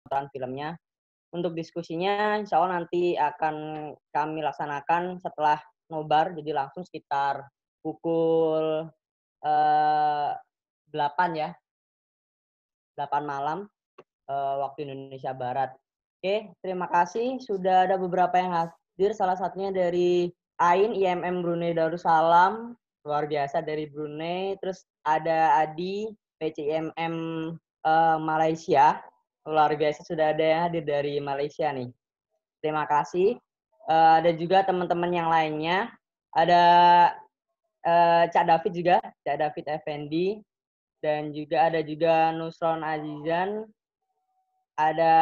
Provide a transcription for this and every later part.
pemutaran filmnya. Untuk diskusinya insya Allah nanti akan kami laksanakan setelah nobar, jadi langsung sekitar pukul 8 ya, 8 malam waktu Indonesia Barat. Oke, terima kasih. Sudah ada beberapa yang hadir, salah satunya dari Ain, IMM Brunei Darussalam, luar biasa dari Brunei. Terus ada Adi, PCIMM Malaysia, luar biasa sudah ada yang hadir dari Malaysia nih. Terima kasih. Ada juga teman-teman yang lainnya. Ada Cak David juga, Cak David Effendi, dan juga ada juga Nusron Azizan, ada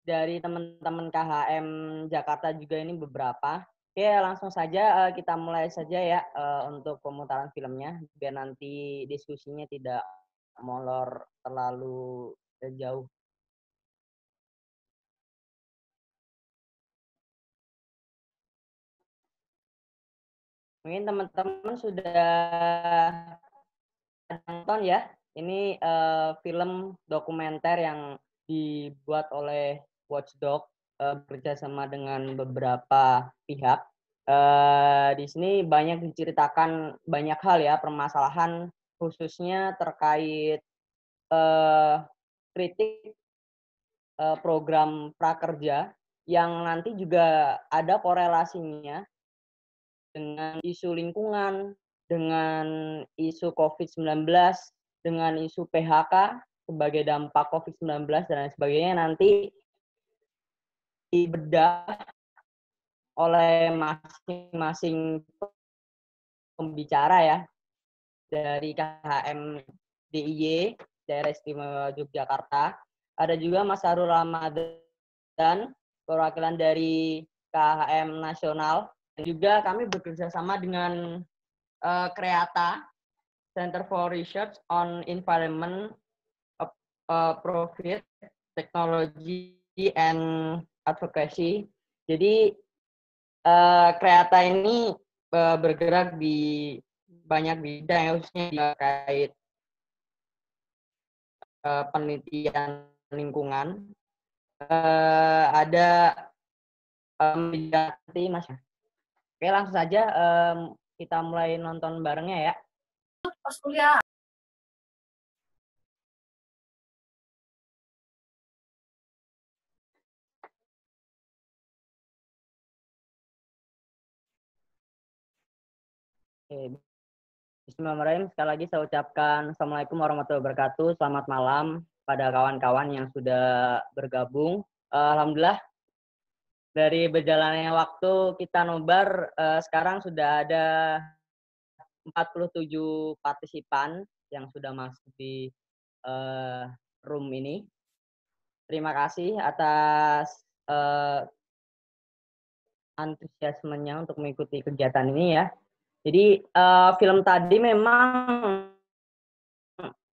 dari teman-teman KHM Jakarta juga ini beberapa. Oke, langsung saja kita mulai saja ya untuk pemutaran filmnya, biar nanti diskusinya tidak molor terlalu jauh. Mungkin teman-teman sudah nonton ya. Ini film dokumenter yang dibuat oleh Watchdog bekerjasama dengan beberapa pihak. Di sini banyak diceritakan banyak hal ya, permasalahan khususnya terkait kritik program prakerja yang nanti juga ada korelasinya dengan isu lingkungan, dengan isu COVID-19, dengan isu PHK sebagai dampak COVID-19 dan lain sebagainya nanti dibedah oleh masing-masing pembicara ya dari KHM DIY Daerah Istimewa Yogyakarta. Ada juga Mas Harul Ramadan, perwakilan dari KHM Nasional. Dan juga kami bekerja sama dengan Kreata, Center for Research on Environment, Profit, Technology, and Advocacy. Jadi Kreata ini bergerak di banyak bidang, khususnya terkait penelitian lingkungan. Ada nanti Mas. Oke, langsung saja kita mulai nonton barengnya ya. Pas kuliah. Oke. Bismillahirrahmanirrahim. Sekali lagi saya ucapkan Assalamualaikum warahmatullahi wabarakatuh. Selamat malam pada kawan-kawan yang sudah bergabung. Alhamdulillah dari berjalannya waktu kita nobar sekarang sudah ada 47 partisipan yang sudah masuk di room ini. Terima kasih atas antusiasmenya untuk mengikuti kegiatan ini ya. Jadi film tadi memang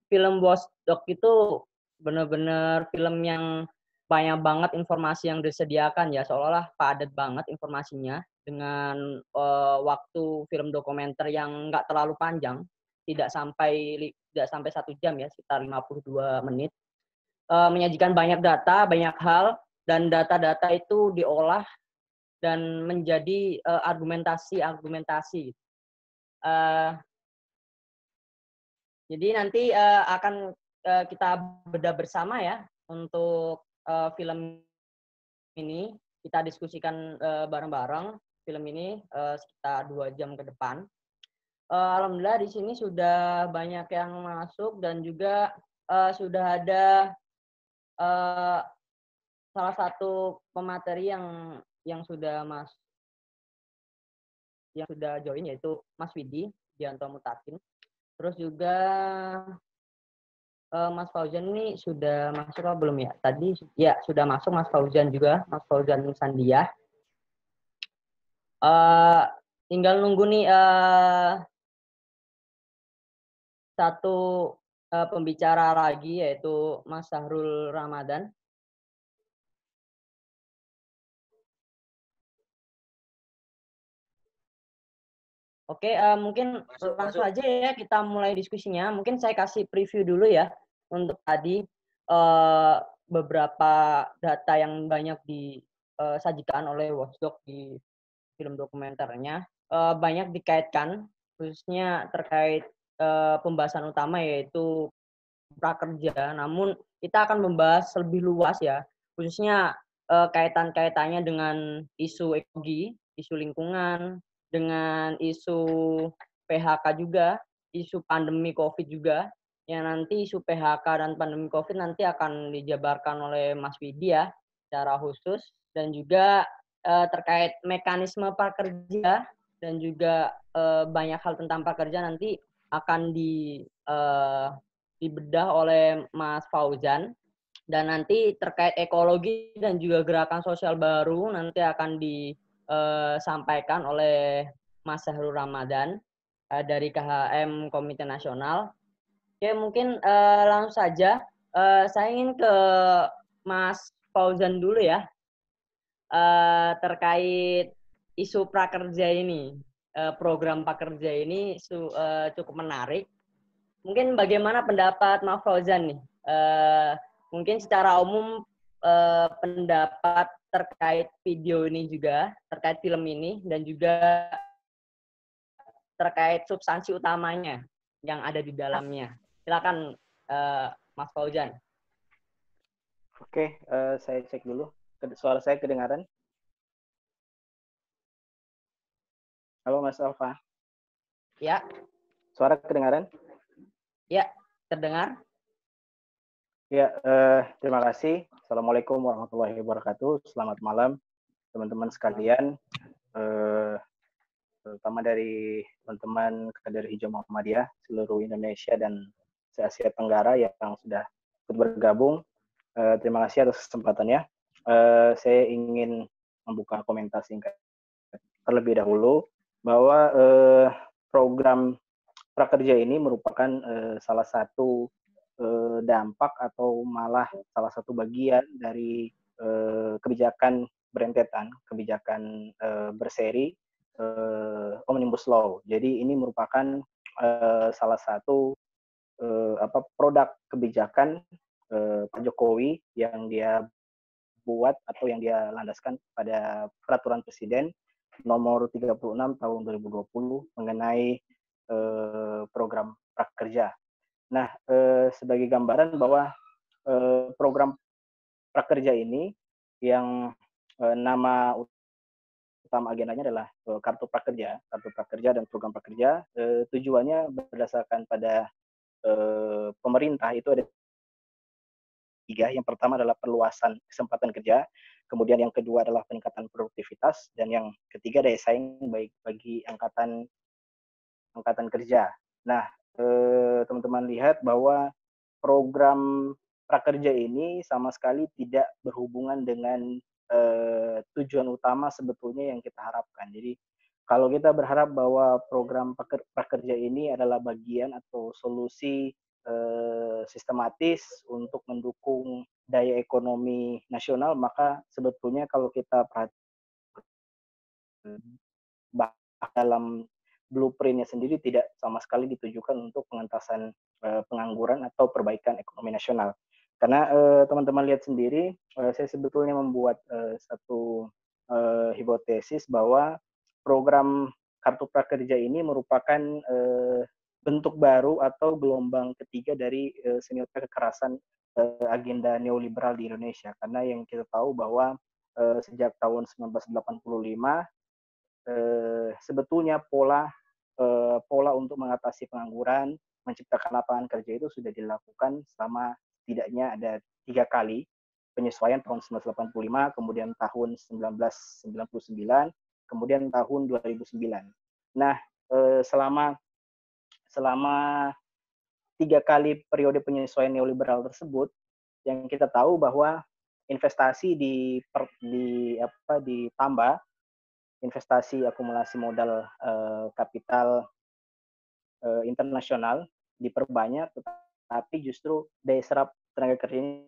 film Watchdog itu benar-benar film yang banyak banget informasi yang disediakan ya, seolah-olah padat banget informasinya dengan waktu film dokumenter yang nggak terlalu panjang, tidak sampai 1 jam ya, sekitar 52 menit. Menyajikan banyak data, banyak hal, dan data-data itu diolah dan menjadi argumentasi. Jadi nanti akan kita bedah bersama ya untuk film ini. Kita diskusikan bareng-bareng film ini sekitar 2 jam ke depan. Alhamdulillah di sini sudah banyak yang masuk dan juga sudah ada salah satu pemateri yang sudah join, yaitu Mas Widi Dianto Mutakin. Terus juga Mas Fauzan ini sudah masuk atau belum ya? Tadi ya sudah masuk Mas Fauzan juga, Mas Fauzan Sandiah. Tinggal nunggu nih satu pembicara lagi, yaitu Mas Harul Ramadan. Oke, mungkin langsung aja ya kita mulai diskusinya. Mungkin saya kasih preview dulu ya. untuk tadi eh, beberapa data yang banyak disajikan oleh Watchdog di film dokumenternya banyak dikaitkan khususnya terkait pembahasan utama yaitu prakerja. Namun kita akan membahas lebih luas ya, khususnya kaitan-kaitannya dengan isu ekologi, isu lingkungan, dengan isu PHK juga, isu pandemi COVID juga. Yang nanti isu PHK dan pandemi COVID nanti akan dijabarkan oleh Mas Widi ya, secara khusus dan juga terkait mekanisme prakerja dan juga banyak hal tentang prakerja nanti akan dibedah oleh Mas Fauzan dan nanti terkait ekologi dan juga gerakan sosial baru nanti akan disampaikan oleh Mas Sahrul Ramadan dari KHM Komite Nasional. Oke, mungkin langsung saja saya ingin ke Mas Fauzan dulu ya terkait isu prakerja ini. Program prakerja ini cukup menarik. Mungkin bagaimana pendapat Mas Fauzan nih? Mungkin secara umum pendapat terkait video ini juga, terkait film ini, dan juga terkait substansi utamanya yang ada di dalamnya. Silakan Mas Fauzan. Oke, saya cek dulu. Suara saya kedengaran? Halo Mas Alfa. Ya. Suara kedengaran? Ya, terdengar. Ya, terima kasih. Assalamualaikum warahmatullahi wabarakatuh. Selamat malam teman-teman sekalian, terutama dari teman-teman kader Hijau Muhammadiyah seluruh Indonesia dan se-Asia Tenggara yang sudah bergabung. Terima kasih atas kesempatannya. Saya ingin membuka komentar singkat terlebih dahulu bahwa program prakerja ini merupakan salah satu dampak atau malah salah satu bagian dari kebijakan berentetan, kebijakan berseri Omnibus Law. Jadi ini merupakan salah satu produk kebijakan Pak Jokowi yang dia buat atau yang dia landaskan pada peraturan Presiden nomor 36 tahun 2020 mengenai program prakerja. Nah, sebagai gambaran bahwa program prakerja ini yang nama utama agendanya adalah kartu prakerja dan program prakerja. Tujuannya berdasarkan pada pemerintah itu ada tiga. Yang pertama adalah perluasan kesempatan kerja, kemudian yang kedua adalah peningkatan produktivitas, dan yang ketiga daya saing baik bagi angkatan kerja. Nah, teman-teman lihat bahwa program prakerja ini sama sekali tidak berhubungan dengan tujuan utama sebetulnya yang kita harapkan. Jadi kalau kita berharap bahwa program prakerja ini adalah bagian atau solusi sistematis untuk mendukung daya ekonomi nasional, maka sebetulnya kalau kita perhatikan dalam blueprint-nya sendiri tidak sama sekali ditujukan untuk pengentasan pengangguran atau perbaikan ekonomi nasional. Karena teman-teman lihat sendiri, saya sebetulnya membuat satu hipotesis bahwa program kartu prakerja ini merupakan bentuk baru atau gelombang ketiga dari semiota kekerasan agenda neoliberal di Indonesia. Karena yang kita tahu bahwa sejak tahun 1985 sebetulnya pola untuk mengatasi pengangguran, menciptakan lapangan kerja itu sudah dilakukan selama setidaknya ada 3 kali penyesuaian tahun 1985, kemudian tahun 1999, kemudian tahun 2009. Nah, selama 3 kali periode penyesuaian neoliberal tersebut, yang kita tahu bahwa investasi ditambah, investasi akumulasi modal kapital internasional diperbanyak, tetapi justru daya serap tenaga kerjanya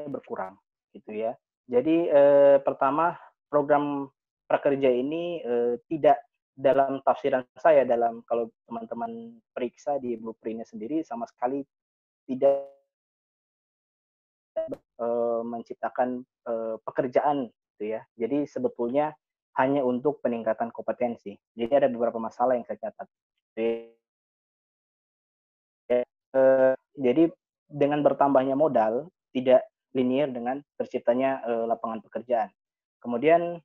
berkurang, gitu ya. Jadi pertama program prakerja ini tidak dalam tafsiran saya, dalam kalau teman-teman periksa di blueprint-nya sendiri sama sekali tidak menciptakan pekerjaan gitu ya. Jadi sebetulnya hanya untuk peningkatan kompetensi. Jadi ada beberapa masalah yang saya catat. Jadi dengan bertambahnya modal tidak linear dengan terciptanya lapangan pekerjaan. Kemudian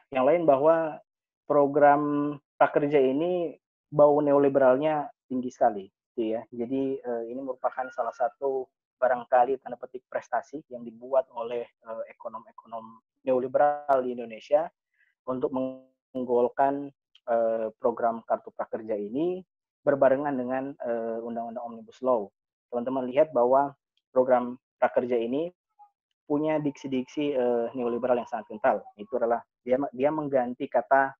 yang lain bahwa program prakerja ini bau neoliberalnya tinggi sekali, gitu ya. Jadi ini merupakan salah satu barangkali tanda petik prestasi yang dibuat oleh ekonom-ekonom neoliberal di Indonesia untuk menggolkan program kartu prakerja ini berbarengan dengan Undang-Undang Omnibus Law. Teman-teman lihat bahwa program prakerja ini punya diksi-diksi neoliberal yang sangat kental. Itu adalah dia mengganti kata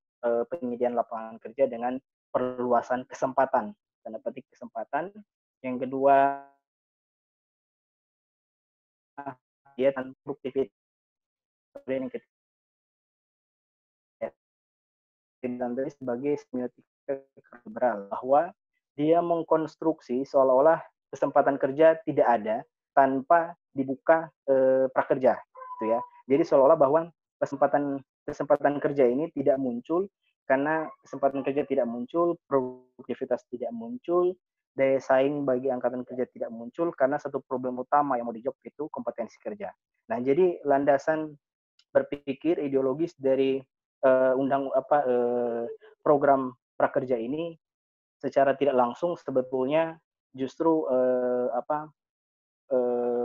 penyediaan lapangan kerja dengan perluasan kesempatan, tanda petik kesempatan. Yang kedua, dia tentang produktivitas. Yang ketiga, sebagai semiotika liberal, bahwa dia mengkonstruksi seolah-olah kesempatan kerja tidak ada tanpa dibuka prakerja, gitu ya. Jadi seolah-olah bahwa kesempatan kerja ini tidak muncul karena kesempatan kerja tidak muncul, produktivitas tidak muncul, daya saing bagi angkatan kerja tidak muncul karena satu problem utama yang mau dijawab itu kompetensi kerja. Nah, jadi landasan berpikir ideologis dari program prakerja ini secara tidak langsung sebetulnya justru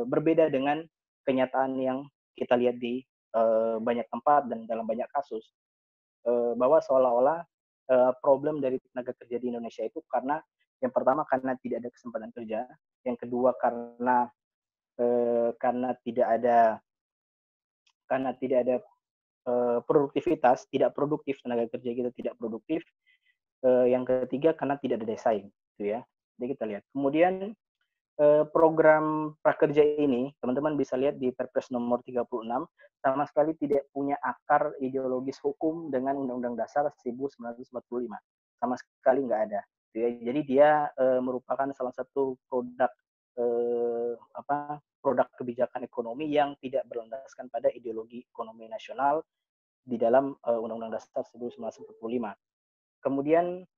berbeda dengan kenyataan yang kita lihat di banyak tempat dan dalam banyak kasus, bahwa seolah-olah problem dari tenaga kerja di Indonesia itu karena yang pertama karena tidak ada kesempatan kerja, yang kedua karena tidak ada produktivitas, tidak produktif, tenaga kerja kita tidak produktif. Yang ketiga karena tidak ada daya saing, gitu ya. Jadi kita lihat. Kemudian program prakerja ini, teman-teman bisa lihat di Perpres nomor 36, sama sekali tidak punya akar ideologis hukum dengan Undang-Undang Dasar 1945. Sama sekali nggak ada. Gitu ya. Jadi dia merupakan salah satu produk kebijakan ekonomi yang tidak berlandaskan pada ideologi ekonomi nasional di dalam Undang-Undang Dasar 1945. Kemudian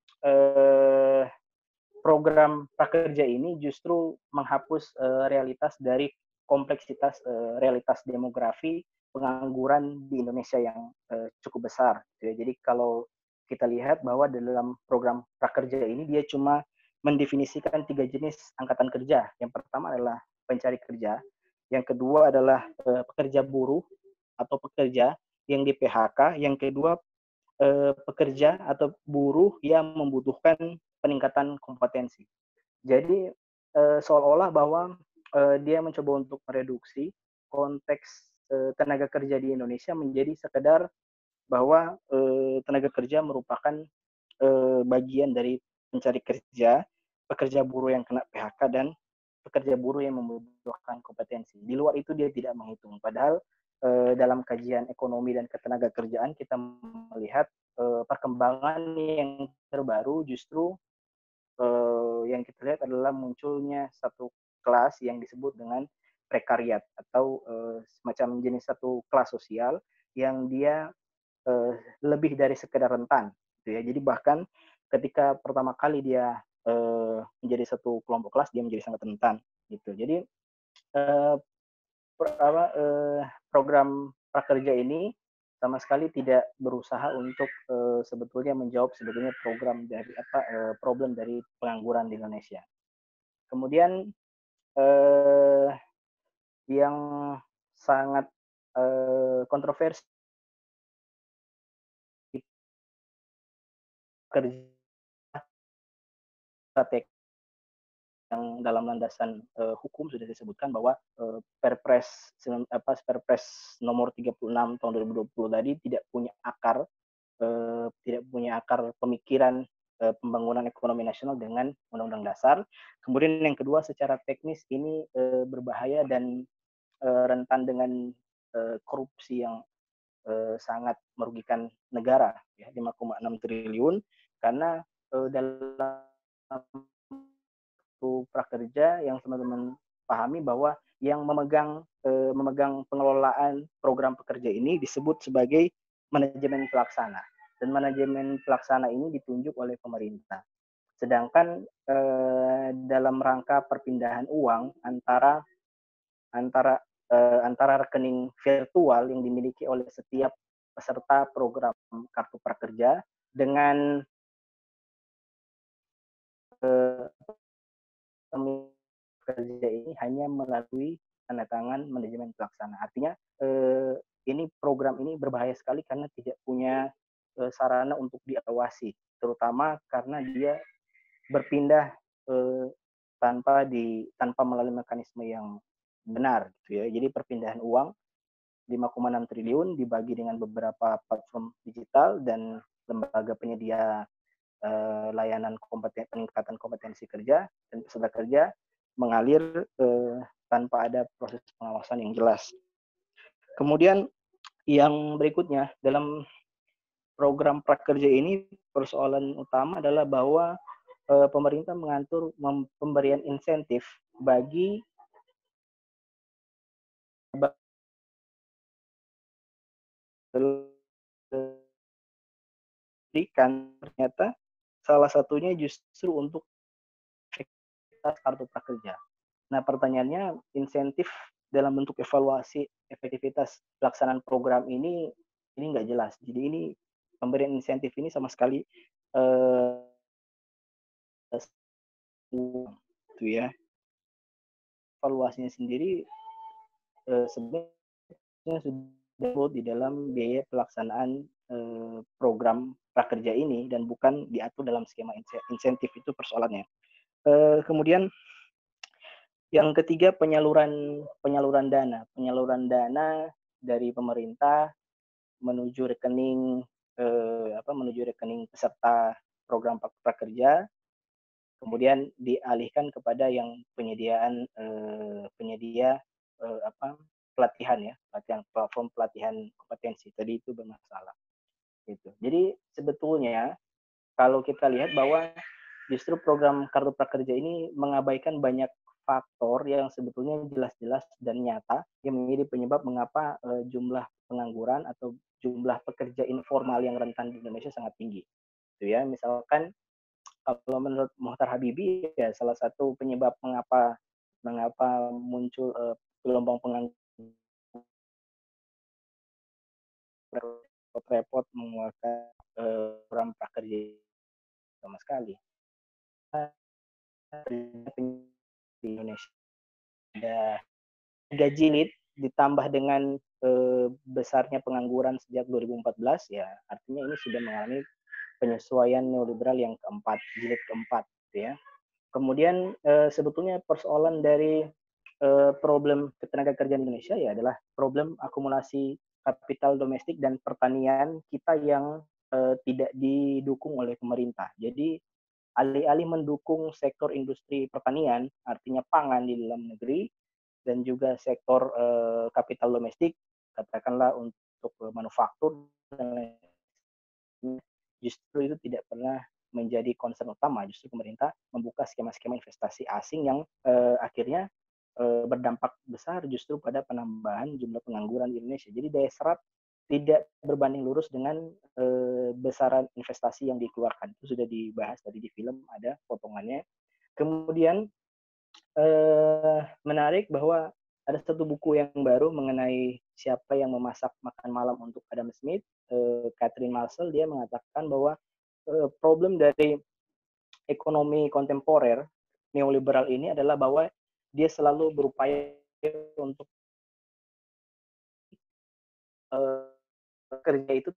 program prakerja ini justru menghapus realitas dari kompleksitas realitas demografi pengangguran di Indonesia yang cukup besar. Jadi kalau kita lihat bahwa dalam program prakerja ini dia cuma mendefinisikan 3 jenis angkatan kerja. Yang pertama adalah pencari kerja, yang kedua adalah pekerja buruh atau pekerja yang di PHK, yang kedua pekerja atau buruh yang membutuhkan peningkatan kompetensi. Jadi seolah-olah bahwa dia mencoba untuk mereduksi konteks tenaga kerja di Indonesia menjadi sekedar bahwa tenaga kerja merupakan bagian dari pencari kerja, pekerja buruh yang kena PHK, dan pekerja buruh yang membutuhkan kompetensi. Di luar itu dia tidak menghitung. Padahal dalam kajian ekonomi dan ketenaga kerjaan kita melihat perkembangan yang terbaru justru yang kita lihat adalah munculnya satu kelas yang disebut dengan prekariat atau semacam jenis satu kelas sosial yang dia lebih dari sekedar rentan, gitu ya. Jadi bahkan ketika pertama kali dia menjadi satu kelompok kelas, dia menjadi sangat rentan, gitu. Jadi program prakerja ini sama sekali tidak berusaha untuk sebetulnya menjawab sebetulnya problem dari pengangguran di Indonesia. Kemudian yang sangat kontroversi kerja yang dalam landasan hukum sudah disebutkan bahwa Perpres nomor 36 tahun 2020 tadi tidak punya akar pemikiran pembangunan ekonomi nasional dengan Undang-Undang Dasar. Kemudian yang kedua, secara teknis ini berbahaya dan rentan dengan korupsi yang sangat merugikan negara, ya, 5,6 triliun, karena dalam prakerja yang teman-teman pahami bahwa yang memegang pengelolaan program pekerja ini disebut sebagai manajemen pelaksana. Dan manajemen pelaksana ini ditunjuk oleh pemerintah. Sedangkan dalam rangka perpindahan uang antara rekening virtual yang dimiliki oleh setiap peserta program kartu prakerja dengan kerja ini hanya melalui tanda tangan manajemen pelaksana. Artinya ini program ini berbahaya sekali karena tidak punya sarana untuk diawasi, terutama karena dia berpindah tanpa melalui mekanisme yang benar, gitu ya. Jadi perpindahan uang 5,6 triliun dibagi dengan beberapa platform digital dan lembaga penyedia layanan peningkatan kompetensi kerja dan peserta kerja mengalir tanpa ada proses pengawasan yang jelas. Kemudian yang berikutnya dalam program prakerja ini persoalan utama adalah bahwa pemerintah mengatur pemberian insentif bagi berikan ternyata salah satunya justru untuk kartu prakerja. Nah, pertanyaannya insentif dalam bentuk evaluasi efektivitas pelaksanaan program ini nggak jelas. Jadi ini pemberian insentif ini sama sekali itu ya. Evaluasinya sendiri sebenarnya sudah di dalam biaya pelaksanaan program prakerja ini dan bukan diatur dalam skema insentif, itu persoalannya. Kemudian yang ketiga penyaluran dana dari pemerintah menuju rekening peserta program prakerja, kemudian dialihkan kepada yang penyedia pelatihan platform pelatihan kompetensi tadi itu bermasalah. Gitu. Jadi sebetulnya kalau kita lihat bahwa justru program kartu prakerja ini mengabaikan banyak faktor yang sebetulnya jelas-jelas dan nyata yang menjadi penyebab mengapa jumlah pengangguran atau jumlah pekerja informal yang rentan di Indonesia sangat tinggi. Itu ya, misalkan kalau menurut Mohtar Habibie ya salah satu penyebab mengapa muncul gelombang pengangguran repot mengeluarkan program prakerja sama sekali. Di Indonesia ada 3 jilid ditambah dengan besarnya pengangguran sejak 2014 ya, artinya ini sudah mengalami penyesuaian neoliberal yang keempat, jilid keempat gitu ya. Kemudian sebetulnya persoalan dari problem ketenaga kerjaan Indonesia ya adalah problem akumulasi kapital domestik dan pertanian kita yang tidak didukung oleh pemerintah. Jadi alih-alih mendukung sektor industri pertanian, artinya pangan di dalam negeri, dan juga sektor kapital domestik, katakanlah untuk manufaktur, justru itu tidak pernah menjadi concern utama. Justru pemerintah membuka skema-skema investasi asing yang akhirnya berdampak besar justru pada penambahan jumlah pengangguran di Indonesia. Jadi daya serap tidak berbanding lurus dengan besaran investasi yang dikeluarkan. Itu sudah dibahas tadi di film, ada potongannya. Kemudian menarik bahwa ada satu buku yang baru mengenai siapa yang memasak makan malam untuk Adam Smith, Catherine Marshall, dia mengatakan bahwa problem dari ekonomi kontemporer neoliberal ini adalah bahwa dia selalu berupaya untuk pekerja itu,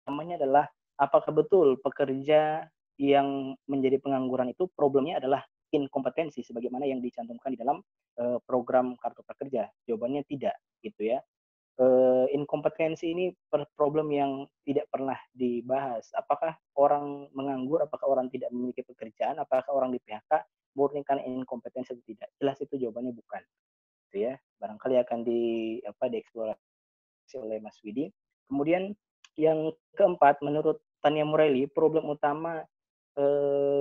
namanya adalah apakah betul pekerja yang menjadi pengangguran itu problemnya adalah inkompetensi sebagaimana yang dicantumkan di dalam program kartu prakerja? Jawabannya tidak, gitu ya. Inkompetensi ini problem yang tidak pernah dibahas. Apakah orang menganggur, apakah orang tidak memiliki pekerjaan, apakah orang di PHK murni karena inkompetensi atau tidak? Jelas itu jawabannya bukan. Gitu ya. Barangkali akan dieksplorasi oleh Mas Widi. Kemudian yang keempat, menurut Tania Murelli, problem utama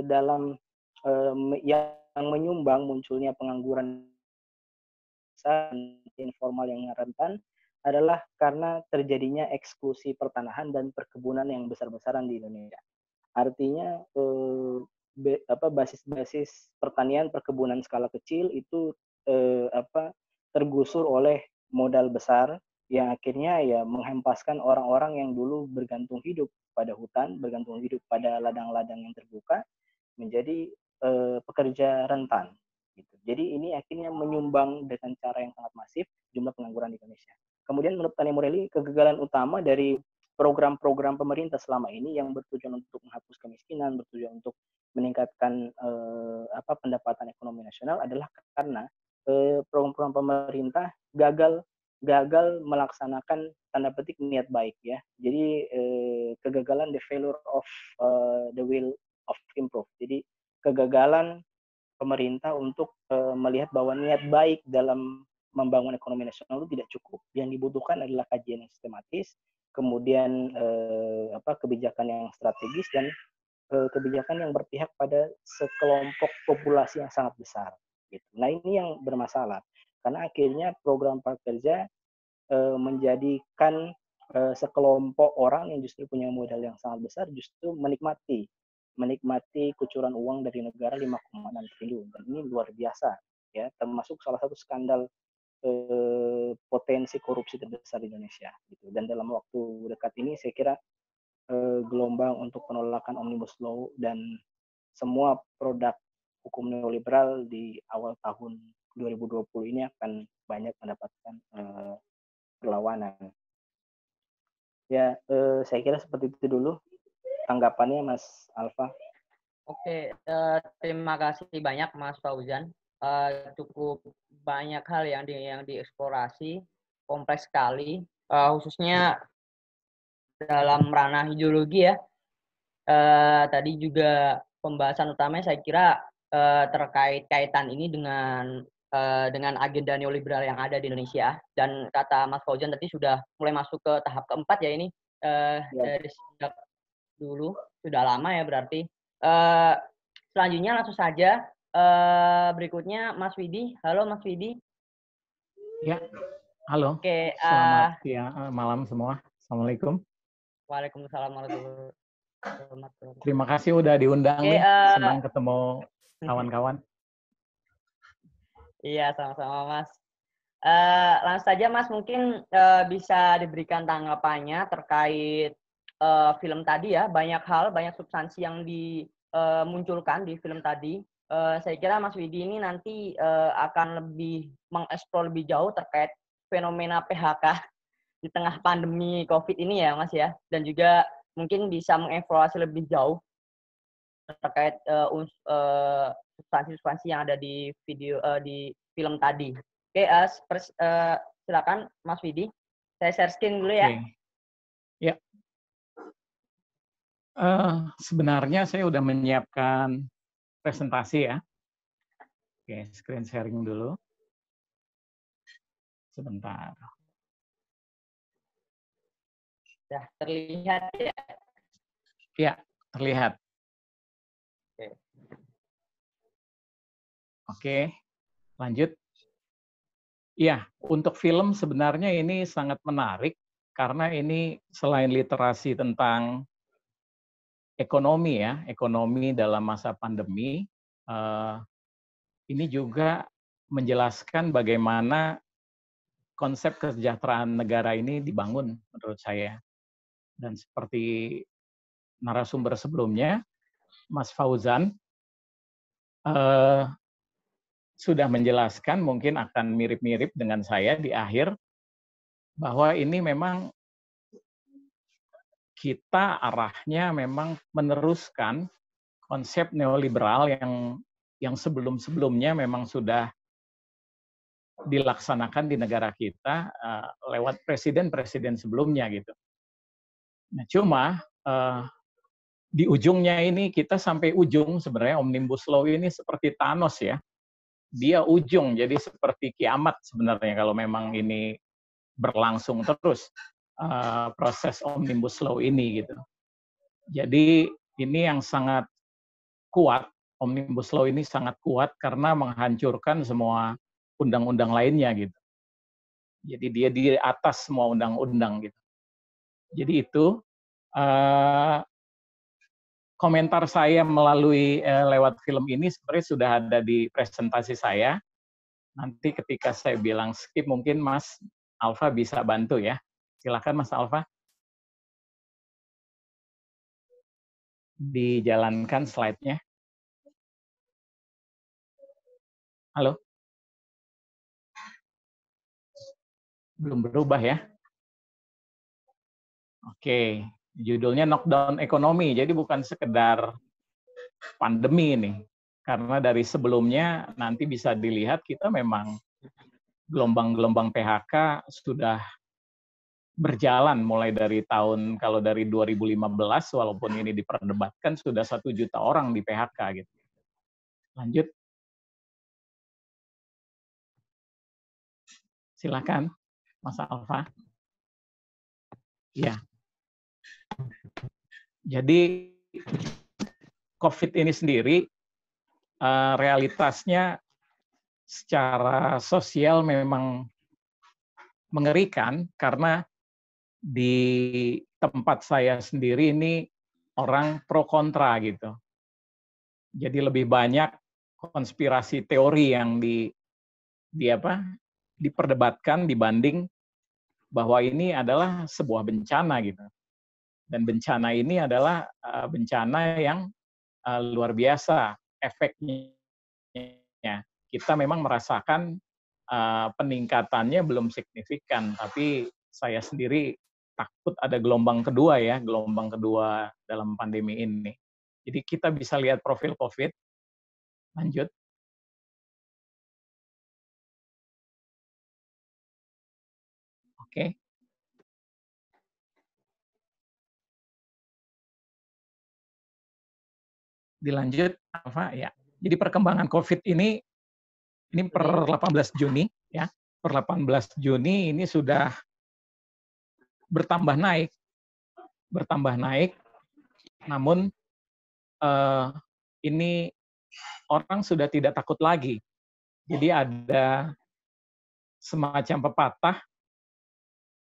dalam yang menyumbang munculnya pengangguran informal yang rentan adalah karena terjadinya eksklusi pertanahan dan perkebunan yang besar-besaran di Indonesia. Artinya basis-basis pertanian perkebunan skala kecil itu tergusur oleh modal besar yang akhirnya ya menghempaskan orang-orang yang dulu bergantung hidup pada hutan, bergantung hidup pada ladang-ladang yang terbuka menjadi pekerja rentan. Gitu. Jadi ini akhirnya menyumbang dengan cara yang sangat masif jumlah pengangguran di Indonesia. Kemudian menurut Tani Morelli, kegagalan utama dari program-program pemerintah selama ini yang bertujuan untuk menghapus kemiskinan, bertujuan untuk meningkatkan pendapatan ekonomi nasional adalah karena program-program pemerintah gagal melaksanakan tanda petik niat baik ya. Jadi kegagalan the failure of the will of improve. Jadi kegagalan pemerintah untuk melihat bahwa niat baik dalam membangun ekonomi nasional itu tidak cukup. Yang dibutuhkan adalah kajian yang sistematis, kemudian kebijakan yang strategis dan kebijakan yang berpihak pada sekelompok populasi yang sangat besar. Gitu. Nah ini yang bermasalah karena akhirnya program prakerja menjadikan sekelompok orang yang justru punya modal yang sangat besar justru menikmati kucuran uang dari negara 5,6 triliun dan ini luar biasa ya, termasuk salah satu skandal potensi korupsi terbesar di Indonesia gitu. Dan dalam waktu dekat ini saya kira gelombang untuk penolakan Omnibus Law dan semua produk hukum neoliberal di awal tahun 2020 ini akan banyak mendapatkan perlawanan. Ya, saya kira seperti itu dulu tanggapannya Mas Alfa. Oke, terima kasih banyak Mas Fauzan. Cukup banyak hal yang dieksplorasi, kompleks sekali, khususnya dalam ranah ideologi ya. Tadi juga pembahasan utamanya saya kira terkait kaitan ini dengan agenda neoliberal yang ada di Indonesia. Dan kata Mas Fauzan tadi sudah mulai masuk ke tahap keempat ya ini, dari sejak dulu sudah lama ya berarti. Selanjutnya langsung saja berikutnya Mas Widi. Halo Mas Widi. Ya, halo. Oke, selamat malam semua. Assalamualaikum. Waalaikumsalam warahmatullahi wabarakatuh. Terima kasih udah diundang nih. Senang ketemu kawan-kawan. Iya, sama-sama Mas. Langsung saja Mas, mungkin bisa diberikan tanggapannya terkait film tadi ya. Banyak hal, banyak substansi yang dimunculkan di film tadi. Saya kira Mas Widi ini nanti akan lebih mengeksplor lebih jauh terkait fenomena PHK di tengah pandemi COVID ini ya Mas ya. Dan juga mungkin bisa mengevaluasi lebih jauh terkait substansi-substansi yang ada di di film tadi. Oke, silakan Mas Widi. Saya share screen dulu ya. Okay. Ya. Sebenarnya saya udah menyiapkan presentasi ya. Oke, screen sharing dulu. Sebentar. Ya, terlihat ya? Ya, terlihat. Oke, lanjut. Ya, untuk film sebenarnya ini sangat menarik karena ini selain literasi tentang ekonomi ya, ekonomi dalam masa pandemi, ini juga menjelaskan bagaimana konsep kesejahteraan negara ini dibangun menurut saya. Dan seperti narasumber sebelumnya, Mas Fauzan sudah menjelaskan, mungkin akan mirip-mirip dengan saya di akhir, bahwa ini memang kita arahnya memang meneruskan konsep neoliberal yang sebelum-sebelumnya memang sudah dilaksanakan di negara kita lewat presiden-presiden sebelumnya gitu. Nah, cuma di ujungnya ini kita sampai ujung sebenarnya Omnibus Law ini seperti Thanos ya. Dia ujung, jadi seperti kiamat sebenarnya kalau memang ini berlangsung terus proses Omnibus Law ini gitu. Jadi ini yang sangat kuat Omnibus Law ini sangat kuat karena menghancurkan semua undang-undang lainnya gitu. Jadi dia di atas semua undang-undang gitu. Jadi itu komentar saya melalui lewat film ini sebenarnya sudah ada di presentasi saya. Nanti ketika saya bilang skip mungkin Mas Alfa bisa bantu ya. Silakan Mas Alfa. Dijalankan slide-nya. Halo? Belum berubah ya? Oke, judulnya Knockdown Ekonomi, jadi bukan sekedar pandemi ini. Karena dari sebelumnya nanti bisa dilihat kita memang gelombang-gelombang PHK sudah berjalan mulai dari kalau dari 2015 walaupun ini diperdebatkan sudah 1 juta orang di PHK gitu. Lanjut. Silakan, Mas Alfa. Ya. Jadi COVID ini sendiri realitasnya secara sosial memang mengerikan karena di tempat saya sendiri ini orang pro kontra gitu. Jadi lebih banyak konspirasi teori yang diperdebatkan dibanding bahwa ini adalah sebuah bencana gitu. Dan bencana ini adalah bencana yang luar biasa efeknya. Kita memang merasakan peningkatannya belum signifikan, tapi saya sendiri takut ada gelombang kedua ya, gelombang kedua dalam pandemi ini. Jadi kita bisa lihat profil COVID. Lanjut. Oke. Dilanjut, Alfa ya. Jadi perkembangan COVID ini per 18 Juni ya. Per 18 Juni ini sudah bertambah naik. Namun ini orang sudah tidak takut lagi. Jadi ada semacam pepatah,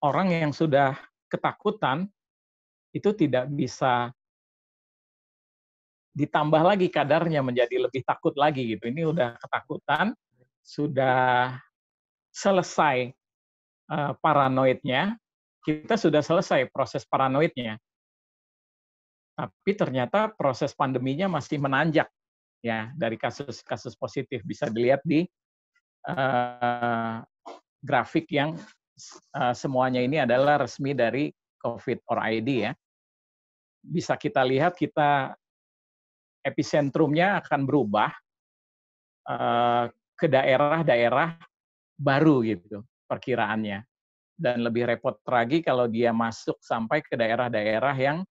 orang yang sudah ketakutan itu tidak bisa ditambah lagi kadarnya menjadi lebih takut lagi gitu. Ini udah ketakutan, sudah selesai paranoidnya, kita sudah selesai proses paranoidnya. Tapi ternyata proses pandeminya masih menanjak ya dari kasus-kasus positif, bisa dilihat di grafik yang semuanya ini adalah resmi dari COVID or ID ya. Bisa kita lihat epicentrumnya akan berubah ke daerah-daerah baru gitu perkiraannya. Dan lebih repot lagi kalau dia masuk sampai ke daerah-daerah yang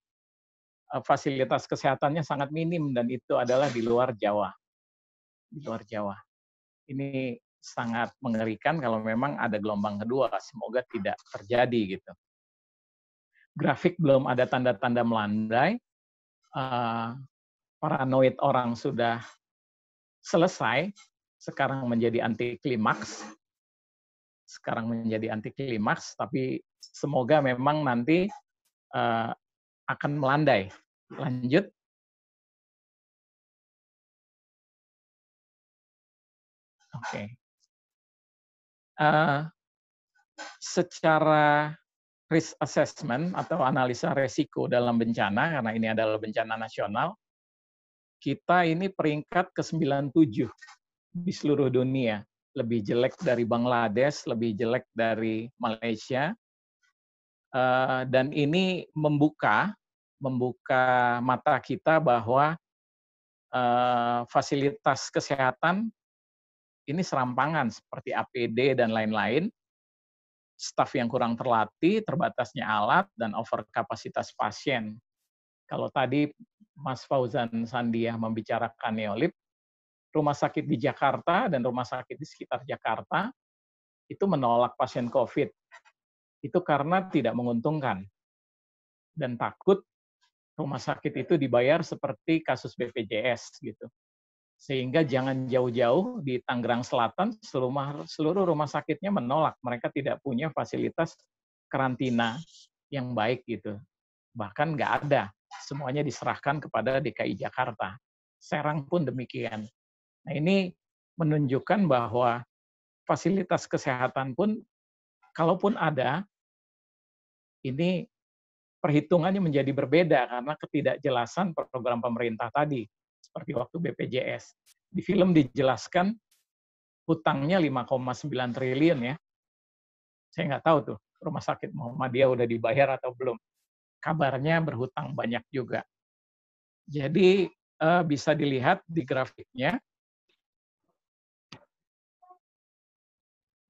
fasilitas kesehatannya sangat minim dan itu adalah di luar Jawa. Di luar Jawa. Ini sangat mengerikan kalau memang ada gelombang kedua. Semoga tidak terjadi gitu. Grafik belum ada tanda-tanda melandai. Paranoid orang sudah selesai. Sekarang menjadi anti klimaks. Tapi semoga memang nanti akan melandai. Lanjut. Oke. Secara risk assessment atau analisa resiko dalam bencana, karena ini adalah bencana nasional, kita ini peringkat ke-97 di seluruh dunia. Lebih jelek dari Bangladesh, lebih jelek dari Malaysia. Dan ini membuka mata kita bahwa fasilitas kesehatan ini serampangan seperti APD dan lain-lain, staf yang kurang terlatih, terbatasnya alat, dan overkapasitas pasien. Kalau tadi Mas Fauzan Sandiah membicarakan Neolib, rumah sakit di Jakarta dan rumah sakit di sekitar Jakarta itu menolak pasien COVID. Itu karena tidak menguntungkan. Dan takut rumah sakit itu dibayar seperti kasus BPJS gitu. Sehingga jangan jauh-jauh di Tangerang Selatan, seluruh rumah sakitnya menolak. Mereka tidak punya fasilitas karantina yang baik gitu. Bahkan nggak ada. Semuanya diserahkan kepada DKI Jakarta. Serang pun demikian. Nah, ini menunjukkan bahwa fasilitas kesehatan pun, kalaupun ada, ini perhitungannya menjadi berbeda karena ketidakjelasan program pemerintah tadi. Seperti waktu BPJS. Di film dijelaskan hutangnya 5,9 triliun ya. Saya nggak tahu tuh, Rumah Sakit Muhammadiyah udah dibayar atau belum. Kabarnya berhutang banyak juga. Jadi bisa dilihat di grafiknya,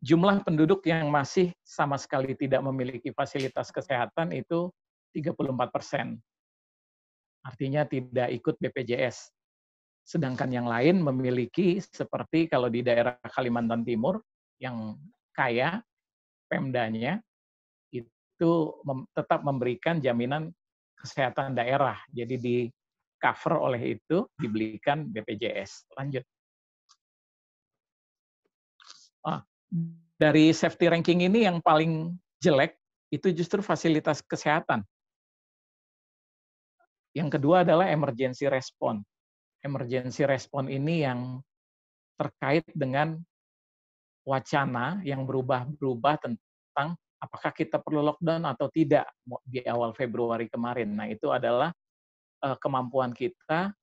jumlah penduduk yang masih sama sekali tidak memiliki fasilitas kesehatan itu 34%. Artinya tidak ikut BPJS. Sedangkan yang lain memiliki, seperti kalau di daerah Kalimantan Timur, yang kaya, Pemdanya, itu tetap memberikan jaminan kesehatan daerah. Jadi di cover oleh itu, dibelikan BPJS. Lanjut. Dari safety ranking ini yang paling jelek, itu justru fasilitas kesehatan. Yang kedua adalah emergency response. Emergency response ini yang terkait dengan wacana yang berubah-berubah tentang apakah kita perlu lockdown atau tidak di awal Februari kemarin. Nah, itu adalah kemampuan kita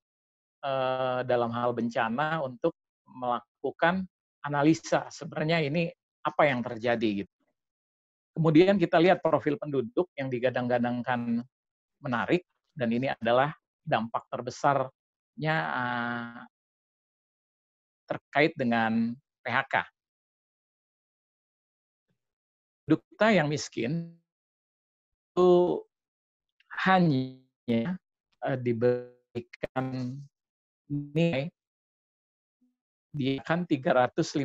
dalam hal bencana untuk melakukan analisa sebenarnya ini apa yang terjadi gitu. Kemudian kita lihat profil penduduk yang digadang-gadangkan menarik, dan ini adalah dampak terbesarnya terkait dengan PHK. Penduduk kita yang miskin itu hanya diberikan nilai dia kan 354.000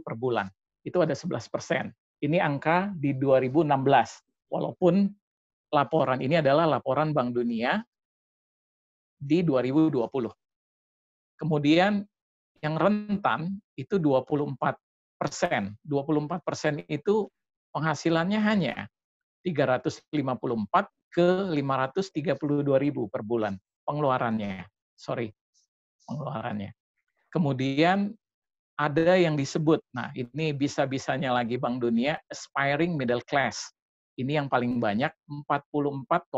per bulan. Itu ada 11%. Ini angka di 2016. Walaupun laporan ini adalah laporan Bank Dunia di 2020. Kemudian yang rentan itu 24%. 24% itu penghasilannya hanya 354 ke 532.000 per bulan pengeluarannya. Pengeluarannya. Kemudian ada yang disebut, nah ini bisa-bisanya lagi Bank Dunia, aspiring middle class. Ini yang paling banyak, 44,5%.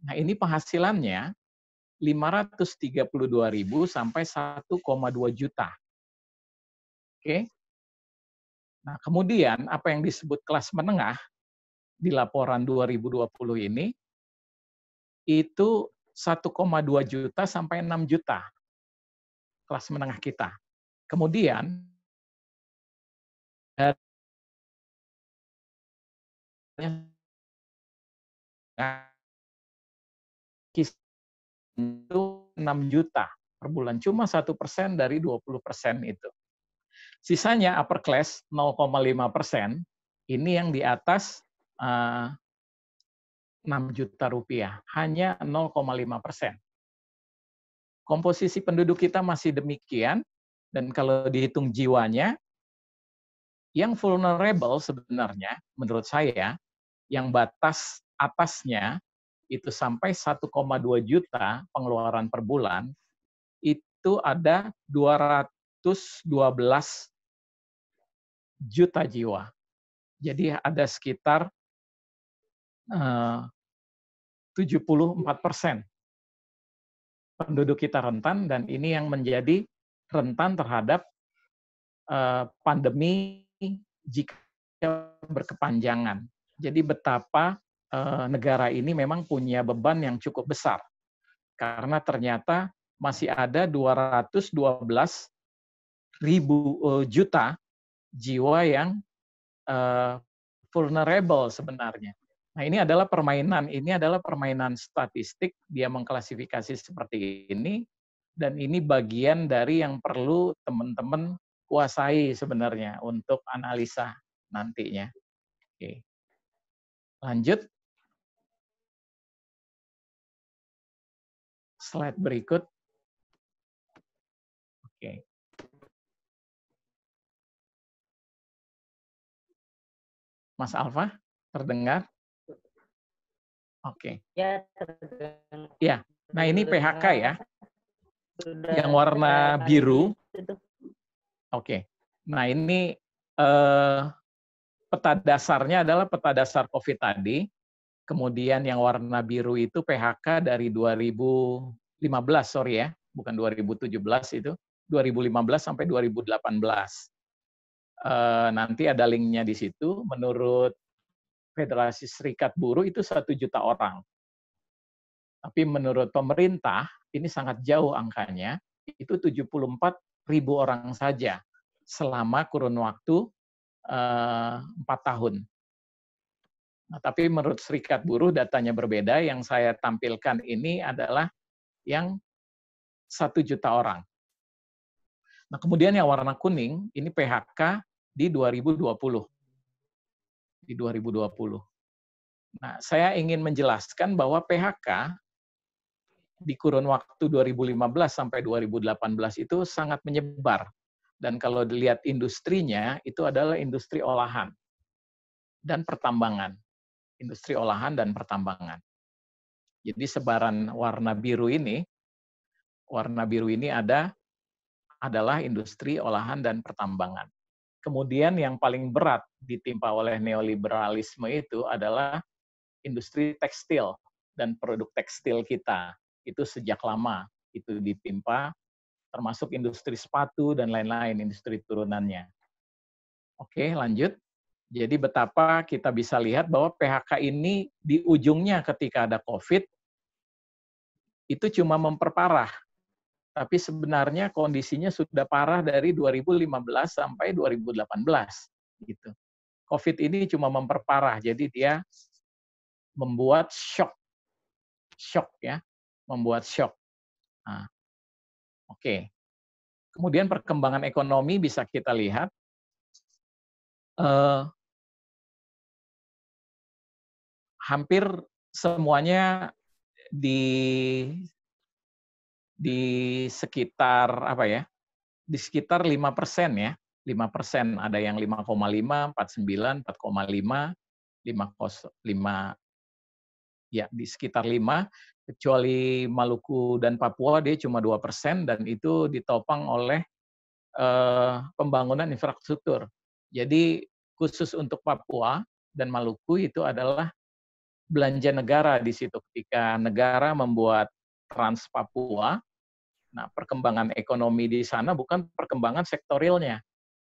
Nah ini penghasilannya 532.000 sampai 1,2 juta. Oke. Nah kemudian apa yang disebut kelas menengah di laporan 2020 ini, itu 1,2 juta sampai 6 juta. Kelas menengah kita. Kemudian itu 6 juta per bulan. Cuma 1% dari 20% itu. Sisanya upper class 0,5%, ini yang di atas 6 juta rupiah. Hanya 0,5%. Komposisi penduduk kita masih demikian, dan kalau dihitung jiwanya, yang vulnerable sebenarnya, menurut saya, yang batas atasnya itu sampai 1,2 juta pengeluaran per bulan, itu ada 212 juta jiwa. Jadi ada sekitar 74% penduduk kita rentan, dan ini yang menjadi rentan terhadap pandemi jika berkepanjangan. Jadi betapa negara ini memang punya beban yang cukup besar. Karena ternyata masih ada 212.000 juta jiwa yang vulnerable sebenarnya. Nah, ini adalah permainan statistik, dia mengklasifikasi seperti ini, dan ini bagian dari yang perlu teman-teman kuasai sebenarnya untuk analisa nantinya. Oke. Lanjut. Slide berikut. Oke. Mas Alfa, terdengar? Oke. Ya, terdengar. Ya. Nah, ini PHK ya. Sudah Yang warna saya biru. itu. Oke. Nah, ini peta dasarnya adalah peta dasar COVID tadi. Kemudian yang warna biru itu PHK dari 2015, sorry ya, bukan 2017 itu, 2015 sampai 2018. Nanti ada linknya di situ. Menurut Federasi Serikat Buruh itu 1 juta orang. Tapi menurut pemerintah, ini sangat jauh angkanya, itu 74.000 orang saja selama kurun waktu 4 tahun. Nah, tapi menurut Serikat Buruh datanya berbeda, yang saya tampilkan ini adalah yang 1 juta orang. Nah, kemudian yang warna kuning, ini PHK di 2020. Di 2020. Nah, saya ingin menjelaskan bahwa PHK di kurun waktu 2015 sampai 2018 itu sangat menyebar. Dan kalau dilihat industrinya, itu adalah industri olahan dan pertambangan. Industri olahan dan pertambangan. Jadi sebaran warna biru ini adalah industri olahan dan pertambangan. Kemudian yang paling berat ditimpa oleh neoliberalisme itu adalah industri tekstil dan produk tekstil kita. Itu sejak lama itu ditimpa, termasuk industri sepatu dan lain-lain, industri turunannya. Oke, lanjut. Jadi betapa kita bisa lihat bahwa PHK ini di ujungnya ketika ada COVID, itu cuma memperparah. Tapi sebenarnya kondisinya sudah parah dari 2015 sampai 2018. Gitu. COVID ini cuma memperparah, jadi dia membuat shock ya, membuat shock. Nah, oke. Kemudian perkembangan ekonomi bisa kita lihat. Hampir semuanya di sekitar apa ya? Di sekitar 5% ya. 5%, ada yang 5,5, 49, 4,5, 5,5, ya di sekitar 5, kecuali Maluku dan Papua dia cuma 2% dan itu ditopang oleh pembangunan infrastruktur. Jadi khusus untuk Papua dan Maluku itu adalah belanja negara di situ ketika negara membuat Trans Papua. Nah, perkembangan ekonomi di sana bukan perkembangan sektorilnya,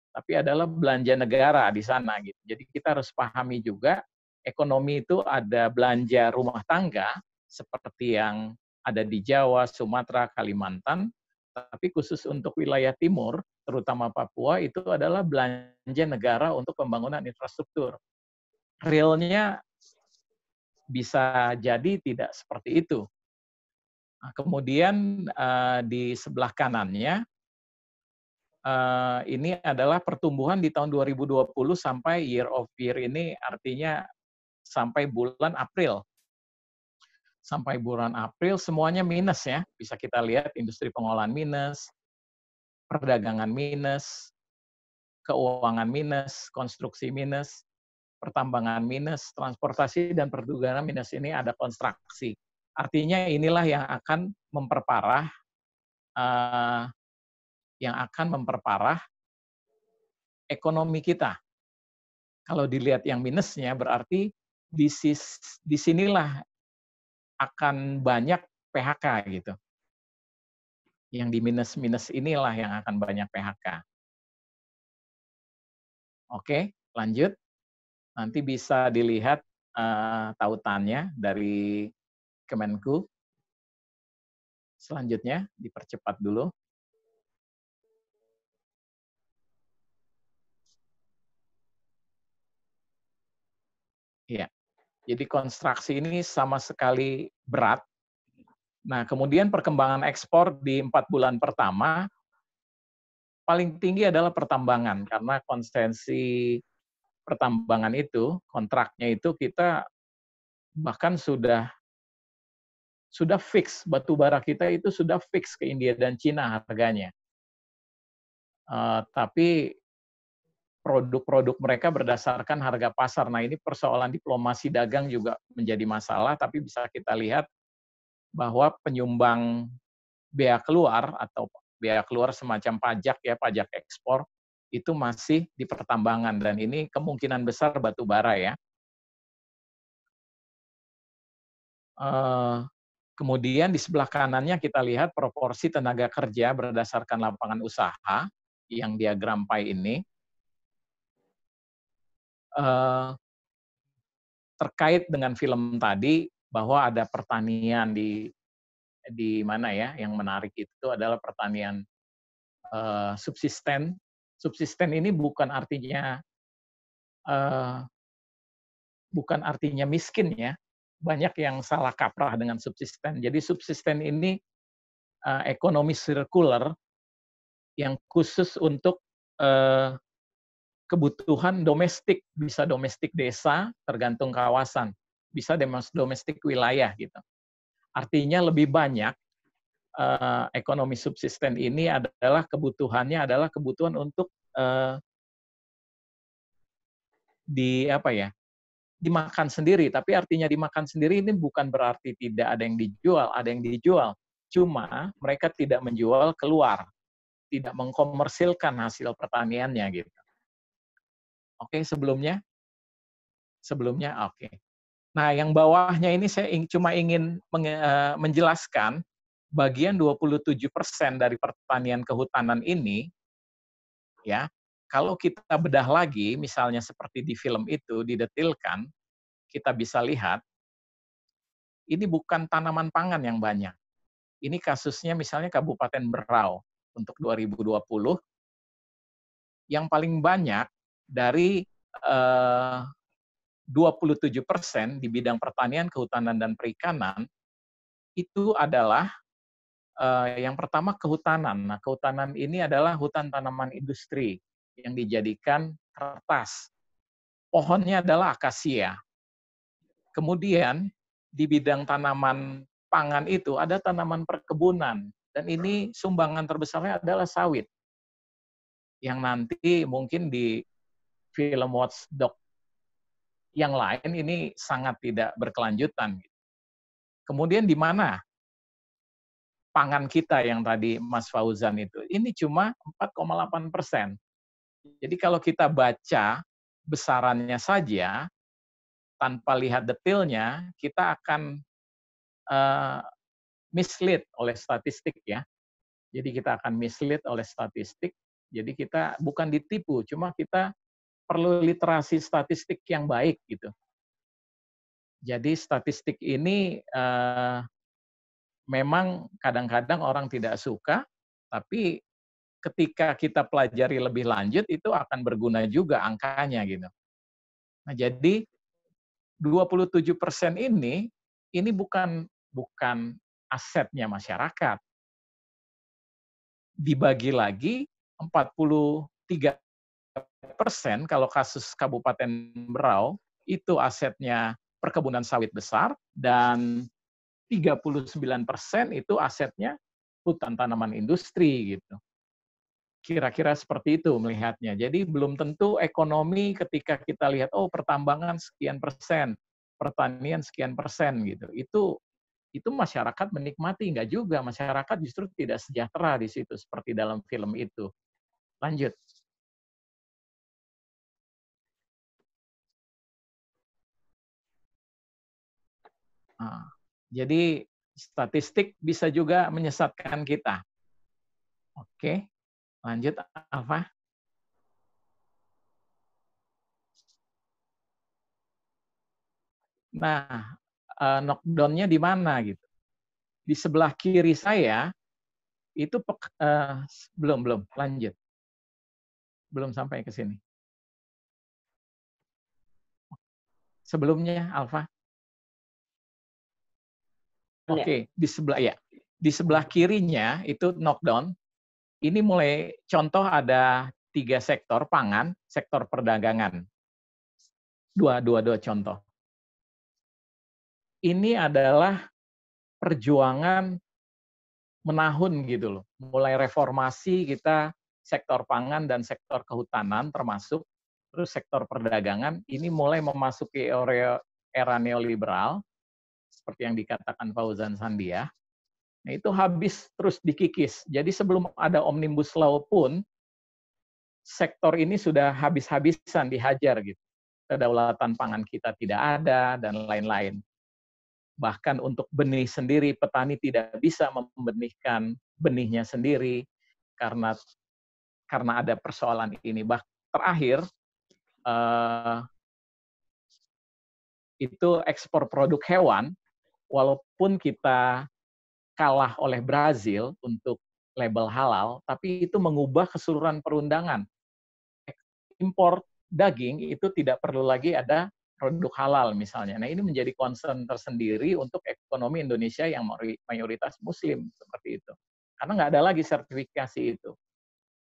tapi adalah belanja negara di sana gitu. Jadi kita harus pahami juga ekonomi itu ada belanja rumah tangga seperti yang ada di Jawa, Sumatera, Kalimantan, tapi khusus untuk wilayah timur, terutama Papua itu adalah belanja negara untuk pembangunan infrastruktur. Realnya bisa jadi tidak seperti itu. Nah, kemudian di sebelah kanannya, ini adalah pertumbuhan di tahun 2020 sampai year of year ini artinya sampai bulan April. Sampai bulan April semuanya minus ya. Bisa kita lihat industri pengolahan minus, perdagangan minus, keuangan minus, konstruksi minus, pertambangan minus, transportasi dan perdagangan minus, ini ada konstruksi. Artinya inilah yang akan memperparah ekonomi kita. Kalau dilihat yang minusnya berarti di sinilah akan banyak PHK gitu. Yang di minus-minus inilah yang akan banyak PHK. Oke, lanjut. Nanti bisa dilihat tautannya dari Kemenku. Selanjutnya, dipercepat dulu. Iya. Jadi konstruksi ini sama sekali berat. Nah, kemudian perkembangan ekspor di 4 bulan pertama, paling tinggi adalah pertambangan, karena konsensi pertambangan itu, kontraknya itu kita bahkan sudah fix, batu bara kita itu sudah fix ke India dan Cina harganya. Tapi produk-produk mereka berdasarkan harga pasar. Nah, ini persoalan diplomasi dagang juga menjadi masalah, tapi bisa kita lihat bahwa penyumbang bea keluar atau bea keluar semacam pajak ya, pajak ekspor, itu masih di pertambangan, dan ini kemungkinan besar batu bara ya. Kemudian di sebelah kanannya kita lihat proporsi tenaga kerja berdasarkan lapangan usaha yang diagram pie ini. Terkait dengan film tadi bahwa ada pertanian di mana ya, yang menarik itu adalah pertanian subsisten. Subsisten ini bukan artinya miskin ya. Banyak yang salah kaprah dengan subsisten. Jadi subsisten ini ekonomi sirkular yang khusus untuk kebutuhan domestik, bisa domestik desa, tergantung kawasan, bisa domestik wilayah gitu. Artinya lebih banyak ekonomi subsisten ini adalah kebutuhannya adalah kebutuhan untuk dimakan sendiri. Tapi artinya dimakan sendiri ini bukan berarti tidak ada yang dijual, ada yang dijual. Cuma mereka tidak menjual keluar, tidak mengkomersilkan hasil pertaniannya gitu. Oke, sebelumnya oke. Nah, yang bawahnya ini saya cuma ingin menjelaskan bagian 27% dari pertanian kehutanan ini, ya, kalau kita bedah lagi, misalnya seperti di film itu didetilkan, kita bisa lihat, ini bukan tanaman pangan yang banyak. Ini kasusnya misalnya Kabupaten Berau untuk 2020, yang paling banyak dari 27% di bidang pertanian, kehutanan, dan perikanan, itu adalah yang pertama kehutanan. Nah, kehutanan ini adalah hutan tanaman industri yang dijadikan kertas. Pohonnya adalah akasia. Kemudian di bidang tanaman pangan itu ada tanaman perkebunan, dan ini sumbangan terbesarnya adalah sawit. Yang nanti mungkin di film Watchdog yang lain ini sangat tidak berkelanjutan. Kemudian di mana pangan kita yang tadi Mas Fauzan itu, ini cuma 4,8%. Jadi kalau kita baca besarannya saja, tanpa lihat detailnya, kita akan mislead oleh statistik ya. Jadi kita akan mislead oleh statistik, jadi kita bukan ditipu, cuma kita perlu literasi statistik yang baik gitu. Jadi statistik ini memang kadang-kadang orang tidak suka, tapi ketika kita pelajari lebih lanjut itu akan berguna juga angkanya gitu. Nah, jadi 27% ini bukan asetnya masyarakat. Dibagi lagi 43% kalau kasus Kabupaten Berau itu asetnya perkebunan sawit besar, dan 39% itu asetnya hutan tanaman industri gitu. Kira-kira seperti itu melihatnya. Jadi belum tentu ekonomi ketika kita lihat, oh pertambangan sekian persen, pertanian sekian persen gitu. Itu masyarakat menikmati, enggak juga. Masyarakat justru tidak sejahtera di situ seperti dalam film itu. Lanjut. Nah, jadi statistik bisa juga menyesatkan kita. Oke, lanjut Alfa. Nah, knockdown-nya di mana gitu? Di sebelah kiri saya itu belum lanjut, belum sampai ke sini. Sebelumnya Alfa. Oke, di sebelah kirinya itu knockdown. Ini mulai contoh ada 3 sektor pangan, sektor perdagangan. Dua contoh. Ini adalah perjuangan menahun gitu loh. Mulai reformasi kita sektor pangan dan sektor kehutanan termasuk, terus sektor perdagangan, ini mulai memasuki era neoliberal, seperti yang dikatakan Fauzan Sandia. Nah, itu habis terus dikikis. Jadi sebelum ada Omnibus Law pun, sektor ini sudah habis-habisan dihajar gitu. Kedaulatan pangan kita tidak ada, dan lain-lain. Bahkan untuk benih sendiri, petani tidak bisa membenihkan benihnya sendiri karena ada persoalan ini. Terakhir, itu ekspor produk hewan, walaupun kita kalah oleh Brazil untuk label halal, tapi itu mengubah keseluruhan perundangan. Impor daging itu tidak perlu lagi ada produk halal misalnya. Nah, ini menjadi concern tersendiri untuk ekonomi Indonesia yang mayoritas Muslim seperti itu. Karena nggak ada lagi sertifikasi itu.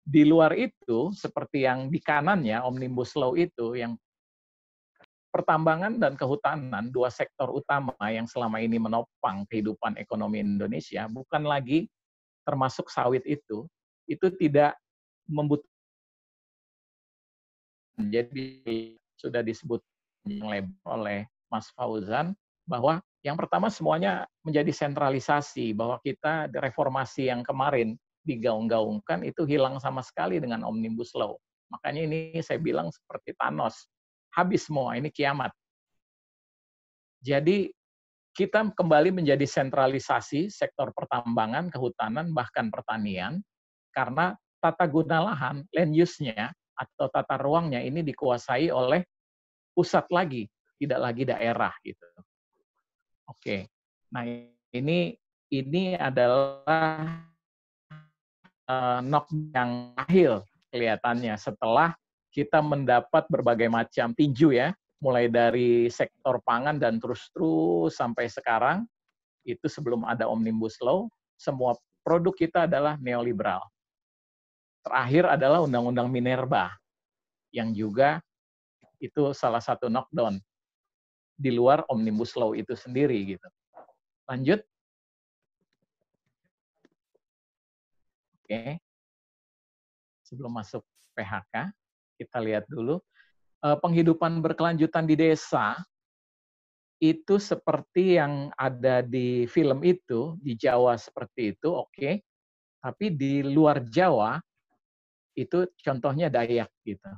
Di luar itu, seperti yang di kanannya, Omnibus Law itu, yang pertambangan dan kehutanan, dua sektor utama yang selama ini menopang kehidupan ekonomi Indonesia, bukan lagi termasuk sawit itu tidak membutuhkan. Jadi sudah disebut oleh Mas Fauzan bahwa yang pertama semuanya menjadi sentralisasi, bahwa kita reformasi yang kemarin digaung-gaungkan itu hilang sama sekali dengan Omnibus Law. Makanya ini saya bilang seperti Thanos, habis semua, ini kiamat. Jadi kita kembali menjadi sentralisasi sektor pertambangan, kehutanan, bahkan pertanian, karena tata guna lahan, land use-nya, atau tata ruangnya ini dikuasai oleh pusat lagi, tidak lagi daerah gitu. Oke. Nah, ini adalah knock yang akhir kelihatannya setelah kita mendapat berbagai macam tinju ya, mulai dari sektor pangan dan terus sampai sekarang, itu sebelum ada Omnibus Law, semua produk kita adalah neoliberal. Terakhir adalah Undang-Undang Minerba, yang juga itu salah satu knockdown di luar Omnibus Law itu sendiri gitu. Lanjut. Oke. Sebelum masuk PHK, kita lihat dulu penghidupan berkelanjutan di desa itu seperti yang ada di film itu, di Jawa seperti itu, oke. Tapi di luar Jawa itu contohnya Dayak gitu.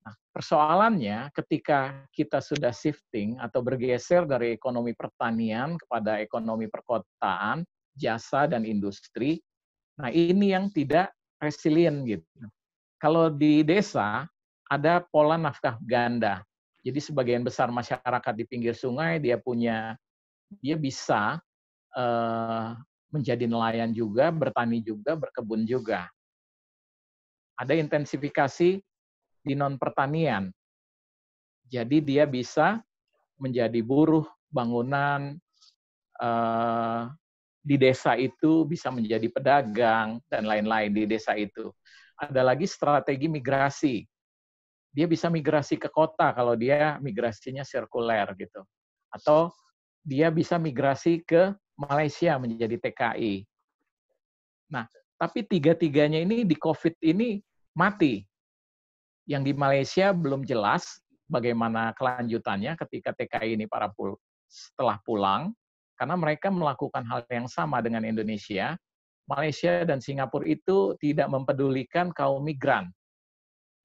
Nah, persoalannya ketika kita sudah shifting atau bergeser dari ekonomi pertanian kepada ekonomi perkotaan, jasa dan industri, nah ini yang tidak resilient gitu. Kalau di desa ada pola nafkah ganda. Jadi sebagian besar masyarakat di pinggir sungai dia bisa menjadi nelayan juga, bertani juga, berkebun juga. Ada intensifikasi di non-pertanian. Jadi dia bisa menjadi buruh bangunan, di desa itu bisa menjadi pedagang, dan lain-lain di desa itu. Ada lagi strategi migrasi. Dia bisa migrasi ke kota kalau dia migrasinya sirkuler gitu. Atau dia bisa migrasi ke Malaysia menjadi TKI. Nah, tapi tiga-tiganya ini di COVID ini mati. Yang di Malaysia belum jelas bagaimana kelanjutannya ketika TKI ini setelah pulang, karena mereka melakukan hal yang sama dengan Indonesia. Malaysia dan Singapura itu tidak mempedulikan kaum migran,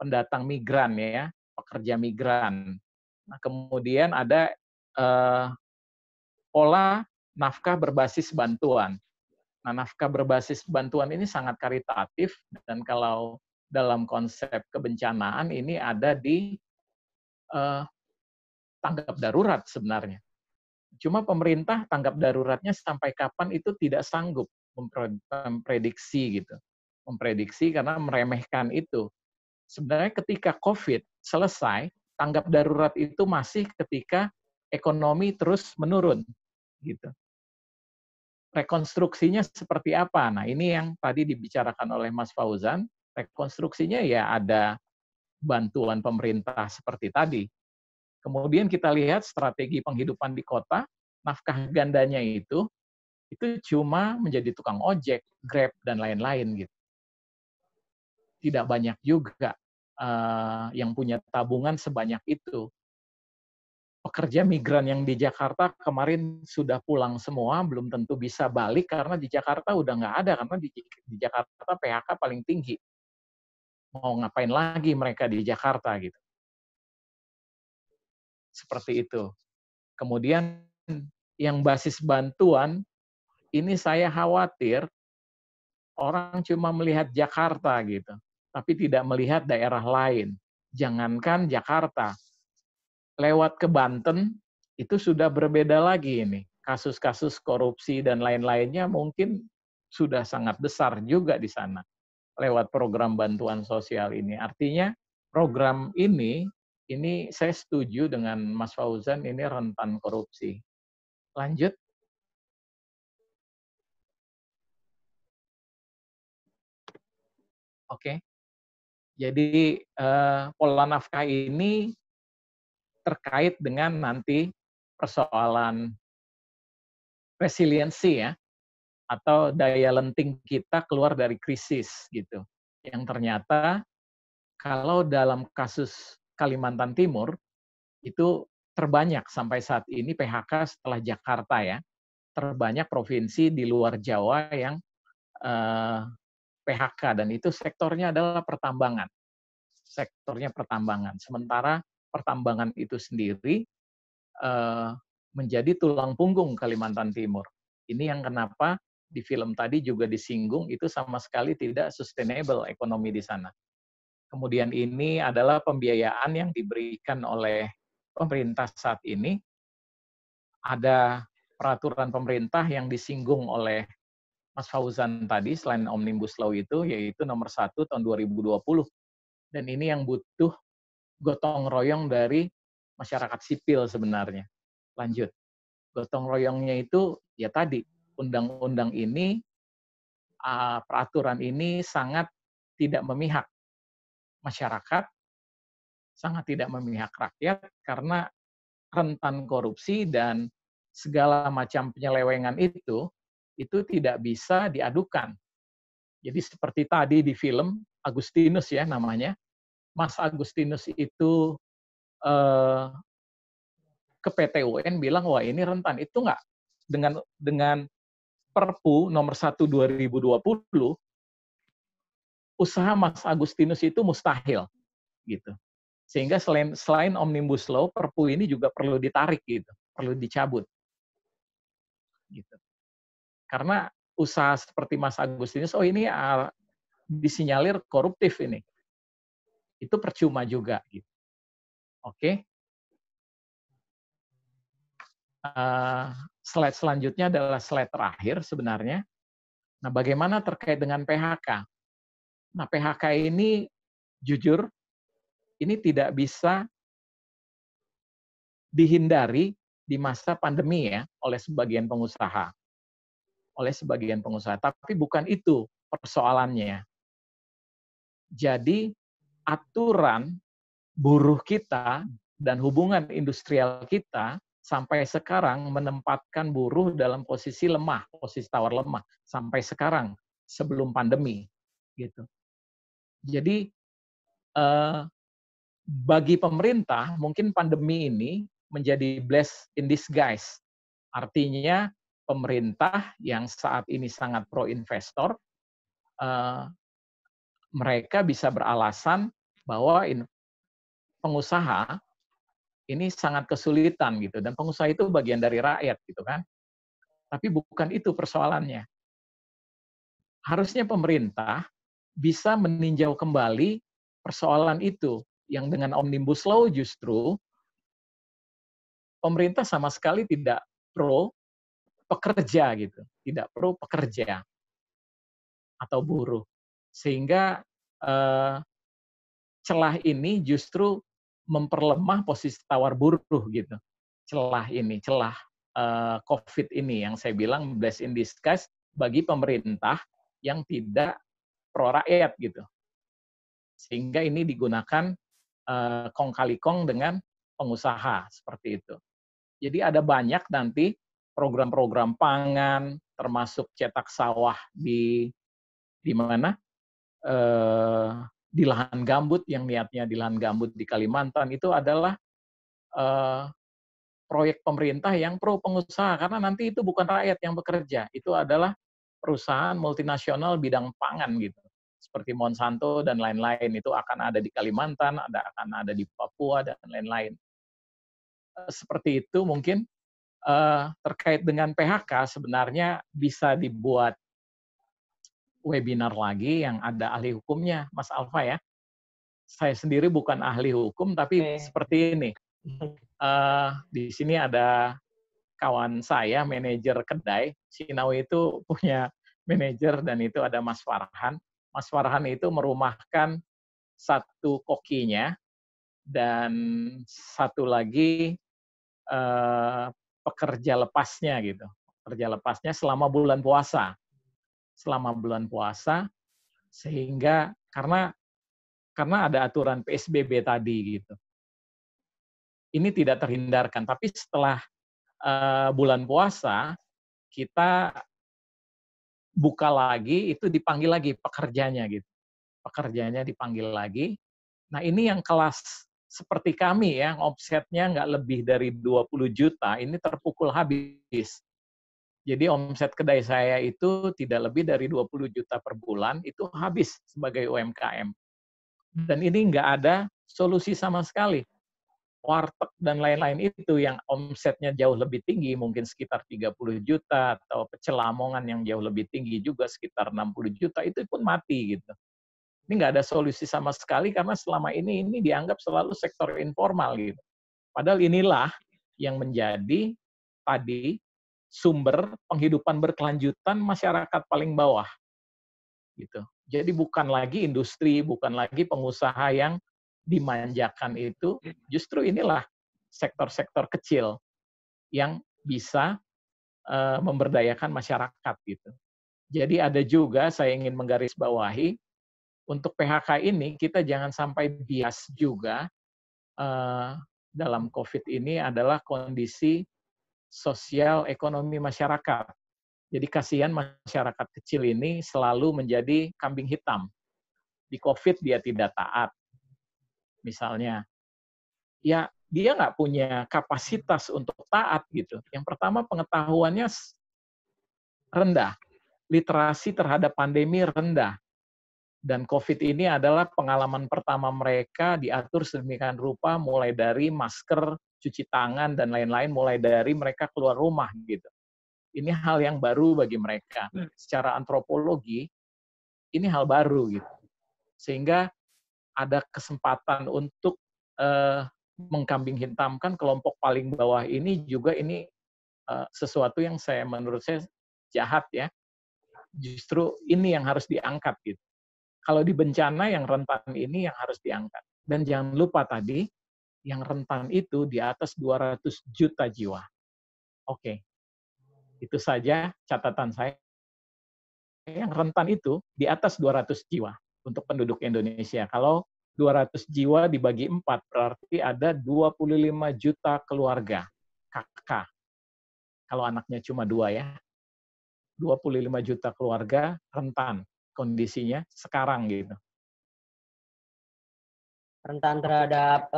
pendatang migran ya, pekerja migran. Nah, kemudian ada pola nafkah berbasis bantuan. Nah, nafkah berbasis bantuan ini sangat karitatif, dan kalau dalam konsep kebencanaan ini ada di tanggap darurat sebenarnya. Cuma pemerintah tanggap daruratnya sampai kapan itu tidak sanggup memprediksi gitu. Memprediksi karena meremehkan itu. Sebenarnya ketika COVID selesai, tanggap darurat itu masih ketika ekonomi terus menurun gitu. Rekonstruksinya seperti apa? Nah, ini yang tadi dibicarakan oleh Mas Fauzan. Rekonstruksinya ya ada bantuan pemerintah seperti tadi. Kemudian kita lihat strategi penghidupan di kota, nafkah gandanya itu cuma menjadi tukang ojek, Grab, dan lain-lain gitu. tidak banyak juga yang punya tabungan sebanyak itu. Pekerja migran yang di Jakarta kemarin sudah pulang semua, belum tentu bisa balik karena di Jakarta udah nggak ada, karena di Jakarta PHK paling tinggi. Mau ngapain lagi mereka di Jakarta gitu. Seperti itu. Kemudian yang basis bantuan, ini saya khawatir orang cuma melihat Jakarta gitu, tapi tidak melihat daerah lain. Jangankan Jakarta, lewat ke Banten, itu sudah berbeda lagi ini. Kasus-kasus korupsi dan lain-lainnya mungkin sudah sangat besar juga di sana, lewat program bantuan sosial ini. Artinya program ini saya setuju dengan Mas Fauzan, ini rentan korupsi. Lanjut. Oke. Jadi pola nafkah ini terkait dengan nanti persoalan resiliensi ya, atau daya lenting kita keluar dari krisis gitu. Yang ternyata kalau dalam kasus Kalimantan Timur itu terbanyak sampai saat ini PHK setelah Jakarta ya, terbanyak provinsi di luar Jawa yang PHK, dan itu sektornya adalah pertambangan. Sektornya pertambangan. Sementara pertambangan itu sendiri menjadi tulang punggung Kalimantan Timur. Ini yang kenapa di film tadi juga disinggung, itu sama sekali tidak sustainable ekonomi di sana. Kemudian ini adalah pembiayaan yang diberikan oleh pemerintah saat ini. Ada peraturan pemerintah yang disinggung oleh Mas Fauzan tadi, selain Omnibus Law itu, yaitu nomor 1 tahun 2020. Dan ini yang butuh gotong royong dari masyarakat sipil sebenarnya. Lanjut. Gotong royongnya itu, ya tadi, undang-undang ini, peraturan ini sangat tidak memihak masyarakat, sangat tidak memihak rakyat, karena rentan korupsi dan segala macam penyelewengan itu tidak bisa diadukan. Jadi seperti tadi di film, Agustinus ya namanya, Mas Agustinus itu ke PT UN bilang, wah ini rentan. Itu enggak, dengan Perpu nomor 1 2020, usaha Mas Agustinus itu mustahil gitu. Sehingga selain Omnibus Law, Perpu ini juga perlu ditarik gitu, perlu dicabut. Gitu. Karena usaha seperti Mas Agustinus, oh ini disinyalir koruptif ini. Itu percuma juga gitu. Oke. Slide selanjutnya adalah slide terakhir sebenarnya. Nah, bagaimana terkait dengan PHK? Nah, PHK ini jujur ini tidak bisa dihindari di masa pandemi ya oleh sebagian pengusaha. Tapi bukan itu persoalannya. Jadi aturan buruh kita dan hubungan industrial kita sampai sekarang menempatkan buruh dalam posisi lemah, posisi tawar lemah sampai sekarang sebelum pandemi gitu. Jadi bagi pemerintah mungkin pandemi ini menjadi bless in disguise. Artinya pemerintah yang saat ini sangat pro investor, mereka bisa beralasan bahwa pengusaha ini sangat kesulitan gitu, dan pengusaha itu bagian dari rakyat gitu kan. Tapi bukan itu persoalannya. Harusnya pemerintah bisa meninjau kembali persoalan itu, yang dengan Omnibus Law justru pemerintah sama sekali tidak pro pekerja gitu, tidak pro pekerja atau buruh. Sehingga celah ini justru memperlemah posisi tawar buruh gitu. Celah COVID ini yang saya bilang bless in disguise bagi pemerintah yang tidak pro rakyat gitu. Sehingga ini digunakan kong kali kong dengan pengusaha seperti itu. Jadi ada banyak nanti program-program pangan, termasuk cetak sawah di mana di lahan gambut, yang niatnya di lahan gambut di Kalimantan, itu adalah proyek pemerintah yang pro pengusaha, karena nanti itu bukan rakyat yang bekerja, itu adalah perusahaan multinasional bidang pangan gitu. Seperti Monsanto dan lain-lain, itu akan ada di Kalimantan, akan ada di Papua, dan lain-lain. Seperti itu mungkin. Terkait dengan PHK, sebenarnya bisa dibuat webinar lagi yang ada ahli hukumnya, Mas Alfa ya. Saya sendiri bukan ahli hukum, tapi seperti ini. Di sini ada kawan saya, manajer kedai. Sinawi itu punya manajer, dan itu ada Mas Farhan. Mas Farhan itu merumahkan satu kokinya, dan satu lagi pekerja lepasnya gitu. Pekerja lepasnya selama bulan puasa. Selama bulan puasa, sehingga karena ada aturan PSBB tadi gitu. Ini tidak terhindarkan, tapi setelah bulan puasa, kita buka lagi, itu dipanggil lagi pekerjanya gitu. Pekerjanya dipanggil lagi. Nah, ini yang kelas seperti kami ya, omsetnya nggak lebih dari 20 juta, ini terpukul habis. Jadi omset kedai saya itu tidak lebih dari 20 juta per bulan, itu habis sebagai UMKM. Dan ini nggak ada solusi sama sekali. Warteg dan lain-lain itu yang omsetnya jauh lebih tinggi, mungkin sekitar 30 juta, atau Pecel Lamongan yang jauh lebih tinggi juga sekitar 60 juta, itu pun mati gitu. Ini nggak ada solusi sama sekali, karena selama ini dianggap selalu sektor informal gitu. Padahal inilah yang menjadi tadi sumber penghidupan berkelanjutan masyarakat paling bawah gitu. Jadi bukan lagi industri, bukan lagi pengusaha yang dimanjakan itu, justru inilah sektor-sektor kecil yang bisa memberdayakan masyarakat gitu. Jadi ada juga, saya ingin menggarisbawahi, untuk PHK ini kita jangan sampai bias juga dalam COVID ini adalah kondisi sosial ekonomi masyarakat. Jadi kasihan masyarakat kecil ini selalu menjadi kambing hitam. Di COVID dia tidak taat, misalnya. Ya, dia nggak punya kapasitas untuk taat gitu. Yang pertama, pengetahuannya rendah. Literasi terhadap pandemi rendah. Dan COVID ini adalah pengalaman pertama mereka diatur sedemikian rupa, mulai dari masker, cuci tangan, dan lain-lain, mulai dari mereka keluar rumah gitu. Ini hal yang baru bagi mereka. Secara antropologi, ini hal baru gitu. Sehingga ada kesempatan untuk mengkambing hitamkan kelompok paling bawah ini juga, ini sesuatu yang menurut saya jahat ya. Justru ini yang harus diangkat gitu. Kalau di bencana yang rentan ini yang harus diangkat. Dan jangan lupa tadi, yang rentan itu di atas 200 juta jiwa. Oke. Itu saja catatan saya. Yang rentan itu di atas 200 jiwa untuk penduduk Indonesia. Kalau 200 jiwa dibagi 4, berarti ada 25 juta keluarga. KK. Kalau anaknya cuma 2 ya. 25 juta keluarga rentan kondisinya sekarang gitu. Rentan terhadap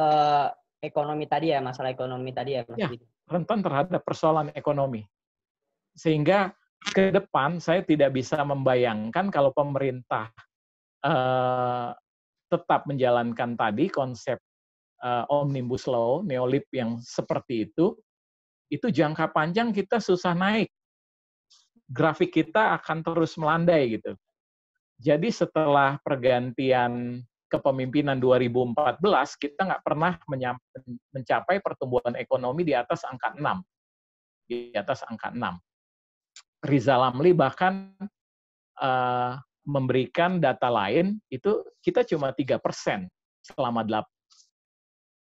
ekonomi tadi ya, masalah ekonomi tadi ya, Mas? Ya, rentan terhadap persoalan ekonomi. Sehingga ke depan saya tidak bisa membayangkan kalau pemerintah tetap menjalankan tadi konsep Omnibus Law, neolib yang seperti itu jangka panjang kita susah naik. Grafik kita akan terus melandai gitu. Jadi setelah pergantian kepemimpinan 2014, kita nggak pernah mencapai pertumbuhan ekonomi di atas angka 6. Di atas angka 6. Rizal Ramli bahkan memberikan data lain, itu kita cuma 3%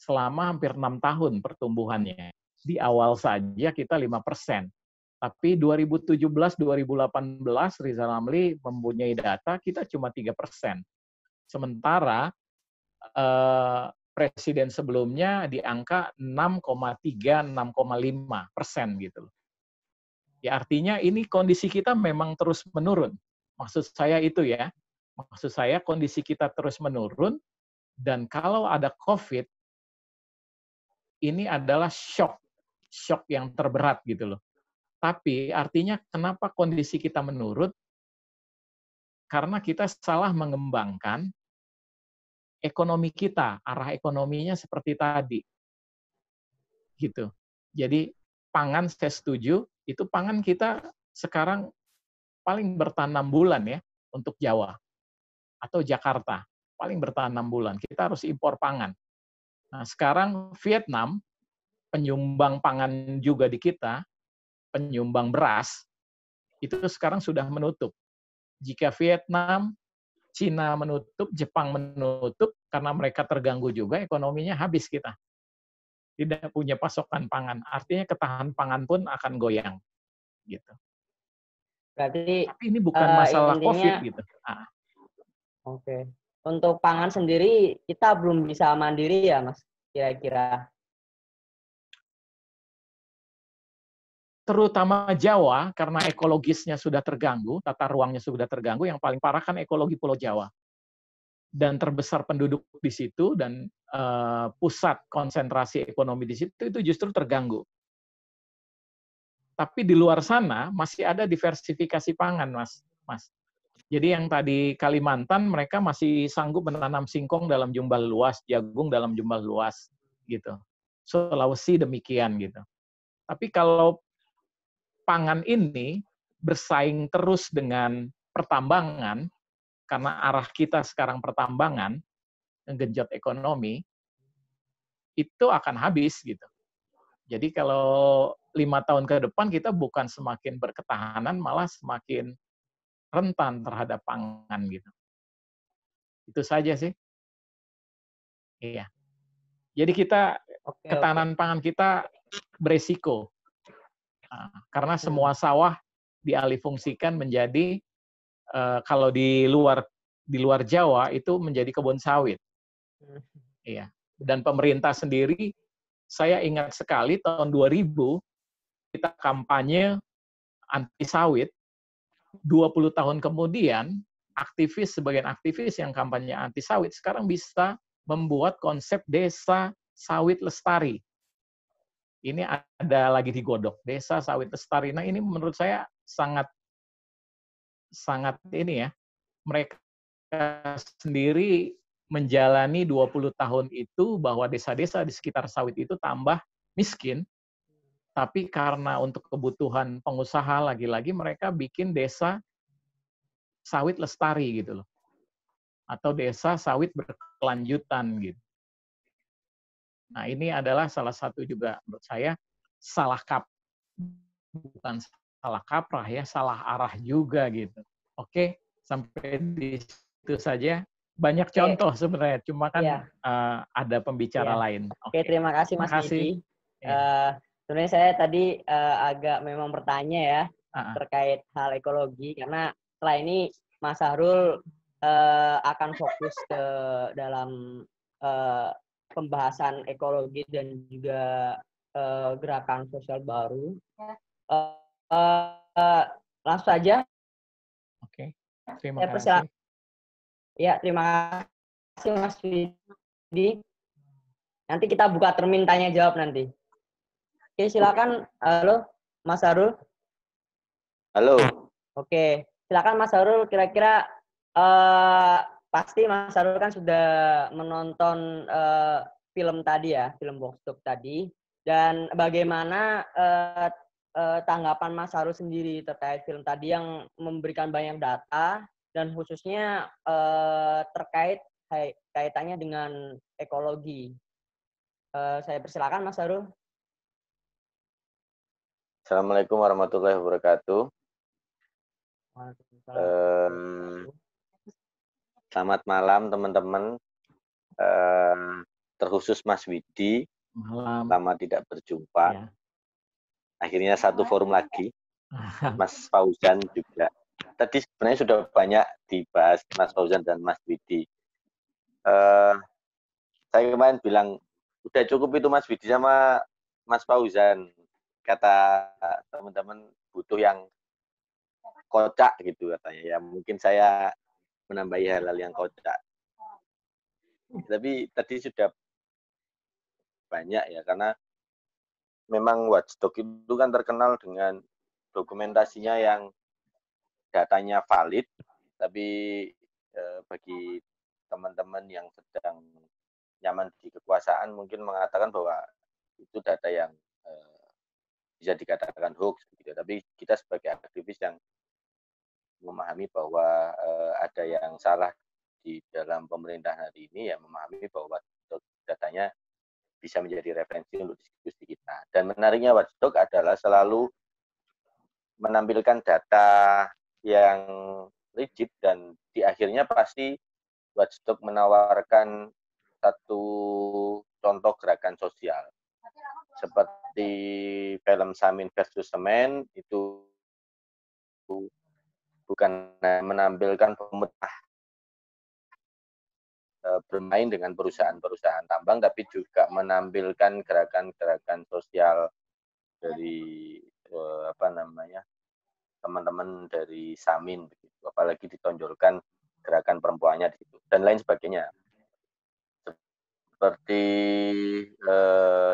selama hampir 6 tahun pertumbuhannya. Di awal saja kita 5%. Tapi 2017-2018 Rizal Ramli mempunyai data kita cuma 3%. Sementara presiden sebelumnya di angka 6,3-6,5% gitu. Ya artinya ini kondisi kita memang terus menurun. Maksud saya itu ya. Maksud saya kondisi kita terus menurun, dan kalau ada COVID, ini adalah shock yang terberat gitu loh. Tapi artinya kenapa kondisi kita menurun? Karena kita salah mengembangkan ekonomi kita, arah ekonominya seperti tadi. Gitu. Jadi pangan saya setuju, itu pangan kita sekarang paling bertahan 6 bulan ya untuk Jawa atau Jakarta. Paling bertahan 6 bulan. Kita harus impor pangan. Nah, sekarang Vietnam penyumbang pangan juga di kita, penyumbang beras, itu sekarang sudah menutup. Jika Vietnam, Cina menutup, Jepang menutup, karena mereka terganggu juga, ekonominya habis kita. Tidak punya pasokan pangan. Artinya ketahanan pangan pun akan goyang. Gitu. Berarti tapi ini bukan masalah intinya, COVID gitu. Oke. Untuk pangan sendiri kita belum bisa mandiri ya, Mas? Kira-kira. Terutama Jawa, karena ekologisnya sudah terganggu, tata ruangnya sudah terganggu, yang paling parah kan ekologi Pulau Jawa. Dan terbesar penduduk di situ, dan pusat konsentrasi ekonomi di situ, itu justru terganggu. Tapi di luar sana, masih ada diversifikasi pangan, Mas. Jadi yang tadi Kalimantan, mereka masih sanggup menanam singkong dalam jumlah luas, jagung dalam jumlah luas, gitu. Sulawesi demikian, gitu. Tapi kalau pangan ini bersaing terus dengan pertambangan, karena arah kita sekarang pertambangan, menggenjot ekonomi, itu akan habis gitu. Jadi kalau 5 tahun ke depan kita bukan semakin berketahanan, malah semakin rentan terhadap pangan gitu. Itu saja sih. Iya. Jadi kita ketahanan pangan kita beresiko. Karena semua sawah dialihfungsikan menjadi kalau di luar Jawa itu menjadi kebun sawit. Iya. Dan pemerintah sendiri, saya ingat sekali tahun 2000 kita kampanye anti sawit. 20 tahun kemudian sebagian aktivis yang kampanye anti sawit sekarang bisa membuat konsep desa sawit lestari. Ini ada lagi digodok, desa sawit lestari. Nah, ini menurut saya sangat ini ya, mereka sendiri menjalani 20 tahun itu bahwa desa-desa di sekitar sawit itu tambah miskin, tapi karena untuk kebutuhan pengusaha lagi-lagi mereka bikin desa sawit lestari gitu loh. Atau desa sawit berkelanjutan gitu. Nah, ini adalah salah satu juga menurut saya bukan salah kaprah ya, salah arah juga gitu. Oke, sampai di situ saja. Banyak contoh sebenarnya, cuma kan ada pembicara lain. Oke, terima kasih Mas Widi. Sebenarnya saya tadi agak memang bertanya ya terkait hal ekologi, karena setelah ini Mas Sahrul akan fokus ke dalam pembahasan ekologi dan juga gerakan sosial baru. Langsung saja. Oke, terima kasih. Ya, terima kasih Mas Widi. Nanti kita buka termin tanya jawab nanti. Oke, silakan. Halo, Mas Sahrul. Halo. Oke, silakan Mas Sahrul. Kira-kira pasti Mas Sahrul kan sudah menonton film tadi ya, film Box Talk tadi. Dan bagaimana tanggapan Mas Sahrul sendiri terkait film tadi yang memberikan banyak data dan khususnya terkait kaitannya dengan ekologi. Saya persilakan Mas Sahrul. Assalamualaikum warahmatullahi wabarakatuh. Selamat malam teman-teman. Terkhusus Mas Widi. Lama tidak berjumpa. Ya. Akhirnya satu forum lagi. Mas Fauzan juga. Tadi sebenarnya sudah banyak dibahas Mas Fauzan dan Mas Widi. Saya kemarin bilang, udah cukup itu Mas Widi sama Mas Fauzan. Kata teman-teman butuh yang kocak gitu katanya. Ya mungkin saya menambahi hal-hal yang kocak. Tapi tadi sudah banyak ya, karena memang Watchdog itu kan terkenal dengan dokumentasinya yang datanya valid, tapi bagi teman-teman yang sedang nyaman di kekuasaan mungkin mengatakan bahwa itu data yang bisa dikatakan hoax, gitu. Tapi kita sebagai aktivis yang memahami bahwa ada yang salah di dalam pemerintahan hari ini, ya memahami bahwa datanya bisa menjadi referensi untuk diskusi kita. Dan menariknya Watchdog adalah selalu menampilkan data yang rigid, dan di akhirnya pasti Watchdog menawarkan satu contoh gerakan sosial. Seperti film Samin versus Semen, itu bukan menampilkan pemerintah bermain dengan perusahaan-perusahaan tambang, tapi juga menampilkan gerakan-gerakan sosial dari teman-teman dari Samin, begitu. Apalagi ditonjolkan gerakan perempuannya di situ dan lain sebagainya. Seperti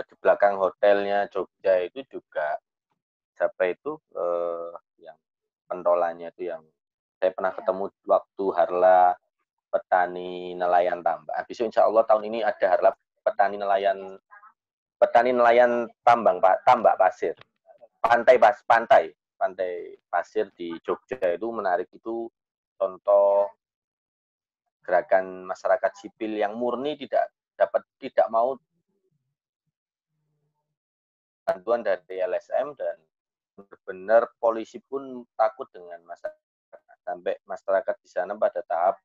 di belakang hotelnya Jogja itu juga siapa itu yang pentolannya itu, yang saya pernah ketemu waktu Harla petani nelayan tambang. Besok insya Allah tahun ini ada Harla petani nelayan tambak pasir, pantai pasir di Jogja. Itu menarik, itu contoh gerakan masyarakat sipil yang murni tidak mau bantuan dari LSM, dan benar-benar polisi pun takut dengan masyarakat, sampai masyarakat di sana pada tahap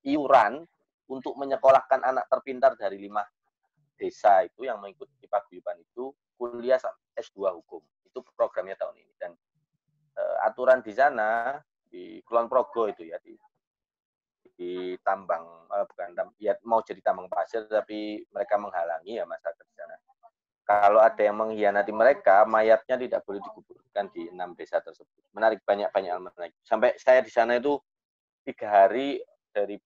iuran untuk menyekolahkan anak terpintar dari 5 desa itu yang mengikuti paguyuban itu kuliah S2 hukum. Itu programnya tahun ini. Dan aturan di sana di Kulon Progo itu ya, di tambang mau jadi tambang pasir, tapi mereka menghalangi ya masyarakat di sana. Kalau ada yang mengkhianati mereka, mayatnya tidak boleh dikuburkan di 6 desa tersebut. Menarik, banyak hal menarik. Sampai saya di sana itu 3 hari dari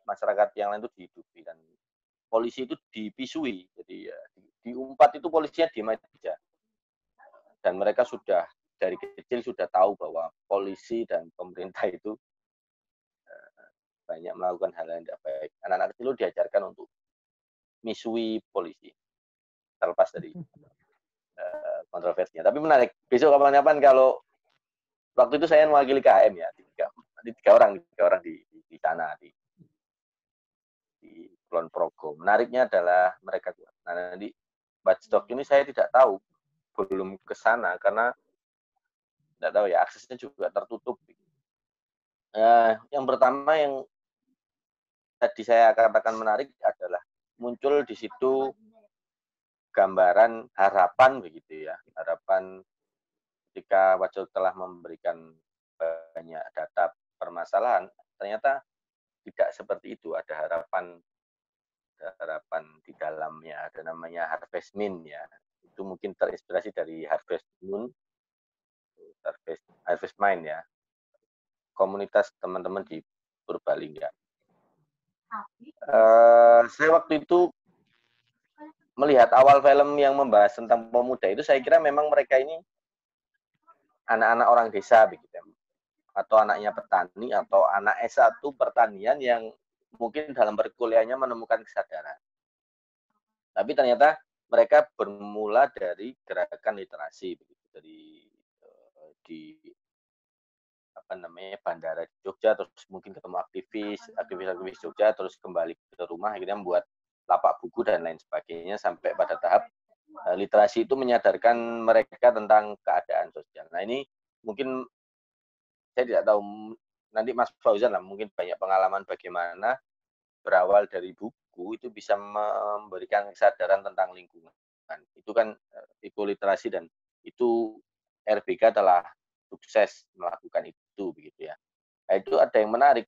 masyarakat yang lain itu dihidupi, dan polisi itu dipisui, jadi ya, diumpat itu polisinya diem aja. Dan mereka sudah dari kecil sudah tahu bahwa polisi dan pemerintah itu banyak melakukan hal yang tidak baik. Anak-anak kecil diajarkan untuk misui polisi, terlepas dari kontroversinya. Tapi menarik. Besok kapan-kapan, kalau waktu itu saya mewakili KM ya, tiga orang di sana di Kulon Progo. Menariknya adalah mereka, nah, nanti Watchdog ini saya tidak tahu, belum ke sana karena tidak tahu ya, aksesnya juga tertutup. Yang pertama yang tadi saya katakan menarik adalah muncul di situ gambaran harapan, begitu ya, harapan ketika Watchdog telah memberikan banyak data permasalahan, ternyata tidak seperti itu. Ada harapan di dalamnya, ada namanya Harvest Moon ya. Itu mungkin terinspirasi dari Harvest Moon, Harvest Mind ya, komunitas teman-teman di Purbalingga. Saya waktu itu melihat awal film yang membahas tentang pemuda itu, saya kira memang mereka ini anak-anak orang desa begitu, atau anaknya petani, atau anak S1 pertanian yang mungkin dalam berkuliahnya menemukan kesadaran. Tapi ternyata mereka bermula dari gerakan literasi, begitu, di bandara di Jogja, terus mungkin ketemu aktivis Jogja, terus kembali ke rumah, akhirnya membuat lapak buku dan lain sebagainya, sampai pada tahap literasi itu menyadarkan mereka tentang keadaan sosial. Nah, ini mungkin saya tidak tahu, nanti Mas Fauzan lah mungkin banyak pengalaman bagaimana berawal dari buku itu bisa memberikan kesadaran tentang lingkungan. Itu kan ekoliterasi, dan itu RBK telah sukses melakukan itu, begitu ya. Nah, itu ada yang menarik.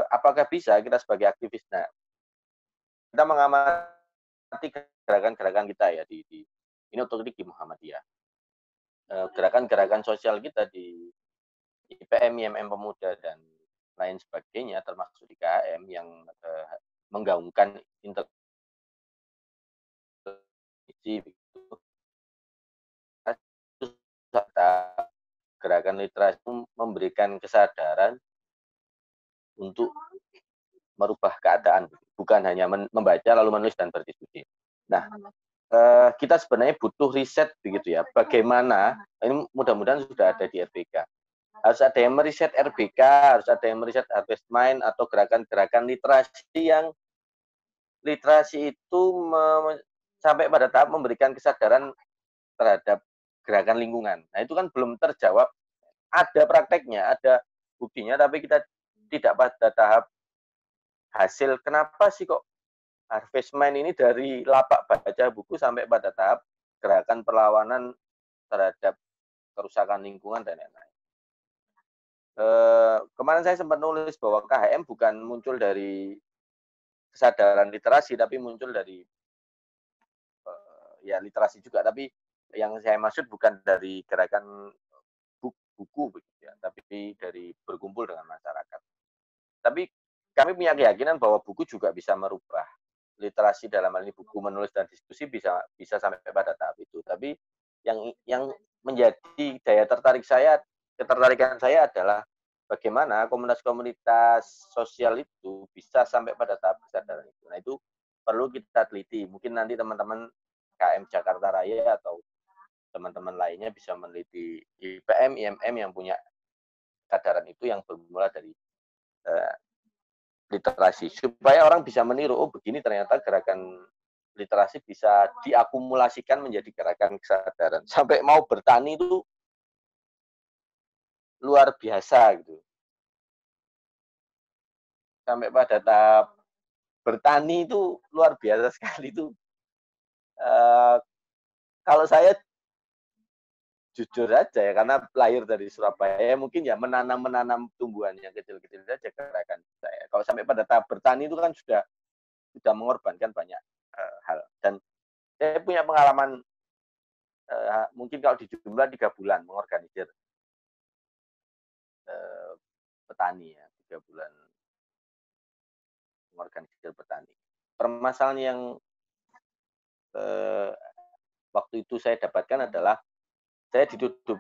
Apakah bisa kita sebagai aktivis, nah, kita mengamati gerakan-gerakan kita ya ini otomatis di Muhammadiyah. Gerakan-gerakan sosial kita di IPM, IMM Pemuda dan lain sebagainya, termasuk di KHM yang menggaungkan intelektual gerakan literasi memberikan kesadaran untuk merubah keadaan, bukan hanya membaca lalu menulis dan berdiskusi. Nah, kita sebenarnya butuh riset begitu ya, bagaimana, ini mudah-mudahan sudah ada di RBK, harus ada yang meriset RBK, harus ada yang meriset Harvest Mind atau gerakan-gerakan literasi yang literasi itu sampai pada tahap memberikan kesadaran terhadap gerakan lingkungan. Nah, itu kan belum terjawab. Ada prakteknya, ada buktinya, tapi kita tidak pada tahap hasil. Kenapa sih kok Harvest Mind ini dari lapak baca buku sampai pada tahap gerakan perlawanan terhadap kerusakan lingkungan dan lain-lain. Kemarin saya sempat nulis bahwa KHM bukan muncul dari kesadaran literasi, tapi muncul dari ya literasi juga, tapi yang saya maksud bukan dari gerakan buku begitu ya, tapi dari berkumpul dengan masyarakat. Tapi kami punya keyakinan bahwa buku juga bisa merubah literasi, dalam hal ini buku menulis dan diskusi bisa sampai pada tahap itu. Tapi yang menjadi daya tertarik saya, ketertarikan saya adalah bagaimana komunitas-komunitas sosial itu bisa sampai pada tahap kesadaran itu. Nah, itu perlu kita teliti. Mungkin nanti teman-teman KM Jakarta Raya atau teman-teman lainnya bisa meneliti IPM, IMM yang punya kesadaran itu yang bermula dari literasi, supaya orang bisa meniru, oh begini ternyata gerakan literasi bisa diakumulasikan menjadi gerakan kesadaran. Sampai mau bertani itu luar biasa gitu. Sampai pada tahap bertani itu luar biasa sekali itu. Kalau saya jujur aja ya, karena lahir dari Surabaya, mungkin ya menanam tumbuhan yang kecil-kecil saja gerakan saya. Kalau sampai pada tahap bertani itu kan sudah mengorbankan banyak hal. Dan saya punya pengalaman mungkin kalau di jumlah 3 bulan mengorganisir petani ya, 3 bulan mengorganisir petani. Permasalahan yang waktu itu saya dapatkan adalah saya dituduh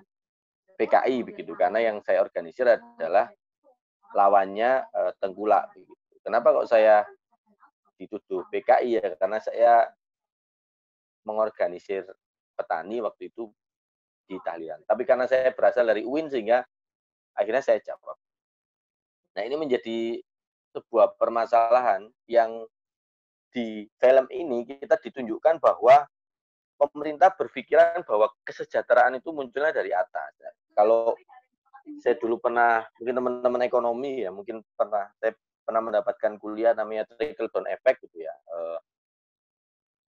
PKI begitu, karena yang saya organisir adalah lawannya tengkulak begitu. Kenapa kok saya dituduh PKI ya? Karena saya mengorganisir petani waktu itu di Tahlilan. Tapi karena saya berasal dari UIN sehingga akhirnya saya jawab. Nah, ini menjadi sebuah permasalahan yang di film ini kita ditunjukkan bahwa pemerintah berpikiran bahwa kesejahteraan itu munculnya dari atas. Kalau saya dulu pernah, mungkin teman-teman ekonomi ya, mungkin saya pernah mendapatkan kuliah namanya trickle down effect gitu ya.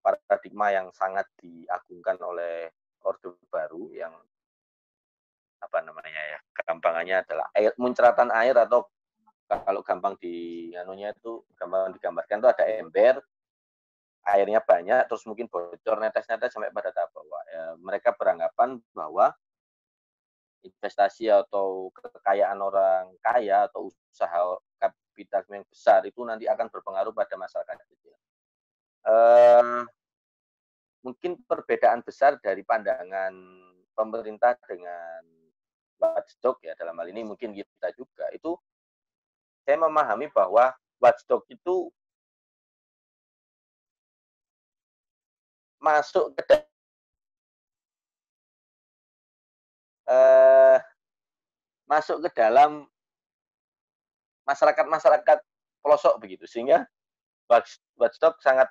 Paradigma yang sangat diagungkan oleh Orde Baru yang apa namanya ya, gampangannya adalah muncratan air, atau kalau gampang gampang digambarkan itu ada ember, airnya banyak, terus mungkin bocor netes-netes sampai pada tahap bawah. Mereka beranggapan bahwa investasi atau kekayaan orang kaya atau usaha kapital yang besar itu nanti akan berpengaruh pada masyarakat kecil. Mungkin perbedaan besar dari pandangan pemerintah dengan watchdog ya, dalam hal ini mungkin kita juga, itu saya memahami bahwa watchdog itu masuk ke dalam masyarakat pelosok begitu, sehingga watchdog sangat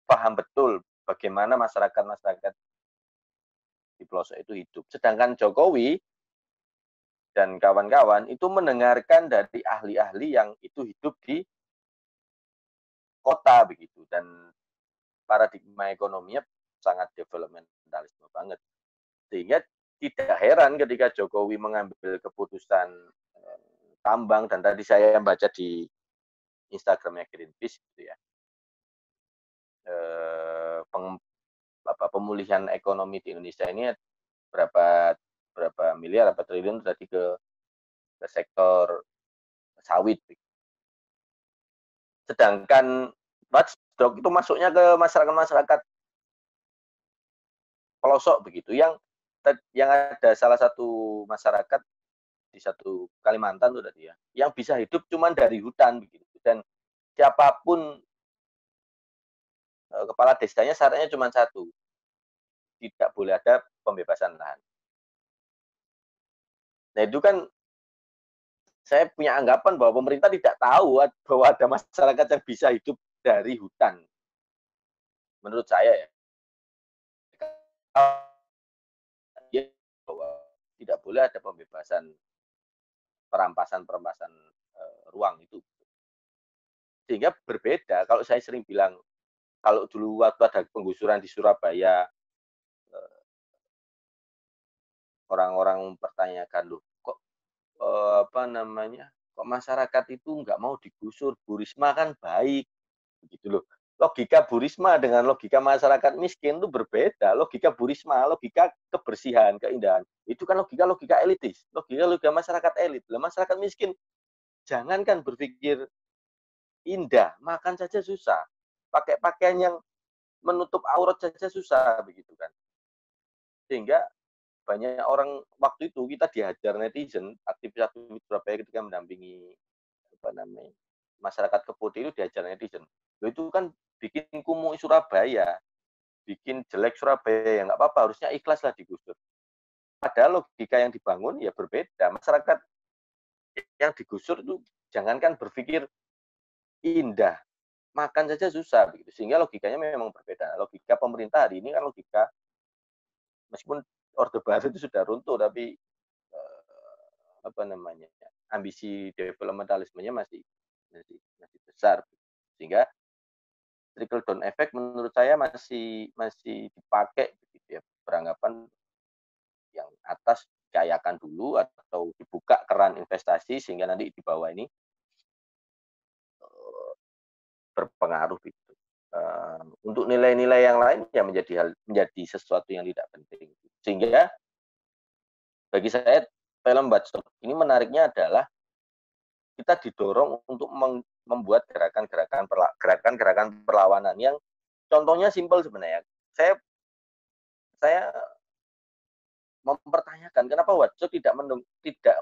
paham betul bagaimana masyarakat di pelosok itu hidup. Sedangkan Jokowi dan kawan-kawan itu mendengarkan dari ahli-ahli yang itu hidup di kota begitu, dan paradigma ekonominya sangat developmentalisme banget. Sehingga tidak heran ketika Jokowi mengambil keputusan tambang, dan tadi saya baca di Instagramnya Greenpeace gitu ya, pemulihan ekonomi di Indonesia ini berapa miliar, triliun tadi ke ke sektor sawit. Sedangkan watchdog itu masuknya ke masyarakat-masyarakat pelosok begitu, yang ada salah satu masyarakat di satu Kalimantan tuh tadi ya, yang bisa hidup cuma dari hutan begitu, dan siapapun kepala desanya syaratnya cuma satu, tidak boleh ada pembebasan lahan. Nah itu kan saya punya anggapan bahwa pemerintah tidak tahu bahwa ada masyarakat yang bisa hidup dari hutan. Menurut saya ya, bahwa tidak boleh ada pembebasan perampasan ruang itu. Sehingga berbeda, kalau saya sering bilang, kalau dulu waktu ada penggusuran di Surabaya, orang-orang mempertanyakan, loh kok kok masyarakat itu nggak mau digusur, Bu Risma kan baik, begitu loh. Logika Bu Risma dengan logika masyarakat miskin itu berbeda. Logika Bu Risma, logika kebersihan, keindahan, itu kan logika elitis, logika masyarakat elit. Masyarakat miskin, jangankan berpikir indah, makan saja susah, pakai pakaian yang menutup aurat saja susah, begitu kan. Sehingga banyak orang, waktu itu kita dihajar netizen, aktivis-aktivis Surabaya ketika mendampingi masyarakat Keputih itu dihajar netizen. Itu kan bikin kumuh Surabaya, bikin jelek Surabaya, ya nggak apa-apa, harusnya ikhlas lah digusur. Padahal logika yang dibangun ya berbeda. Masyarakat yang digusur itu jangankan berpikir indah, makan saja susah begitu. Sehingga logikanya memang berbeda. Logika pemerintah hari ini kan logika, meskipun Orde Baru itu sudah runtuh, tapi ambisi developmentalismenya masih besar. Sehingga trickle down effect menurut saya masih dipakai begitu ya, beranggapan yang atas dicayakan dulu atau dibuka keran investasi sehingga nanti di bawah ini berpengaruh gitu. Untuk nilai-nilai yang lain ya menjadi sesuatu yang tidak penting. Sehingga bagi saya film Watchdog ini menariknya adalah kita didorong untuk membuat gerakan-gerakan perlawanan yang contohnya simpel sebenarnya. Saya mempertanyakan kenapa Watchdog tidak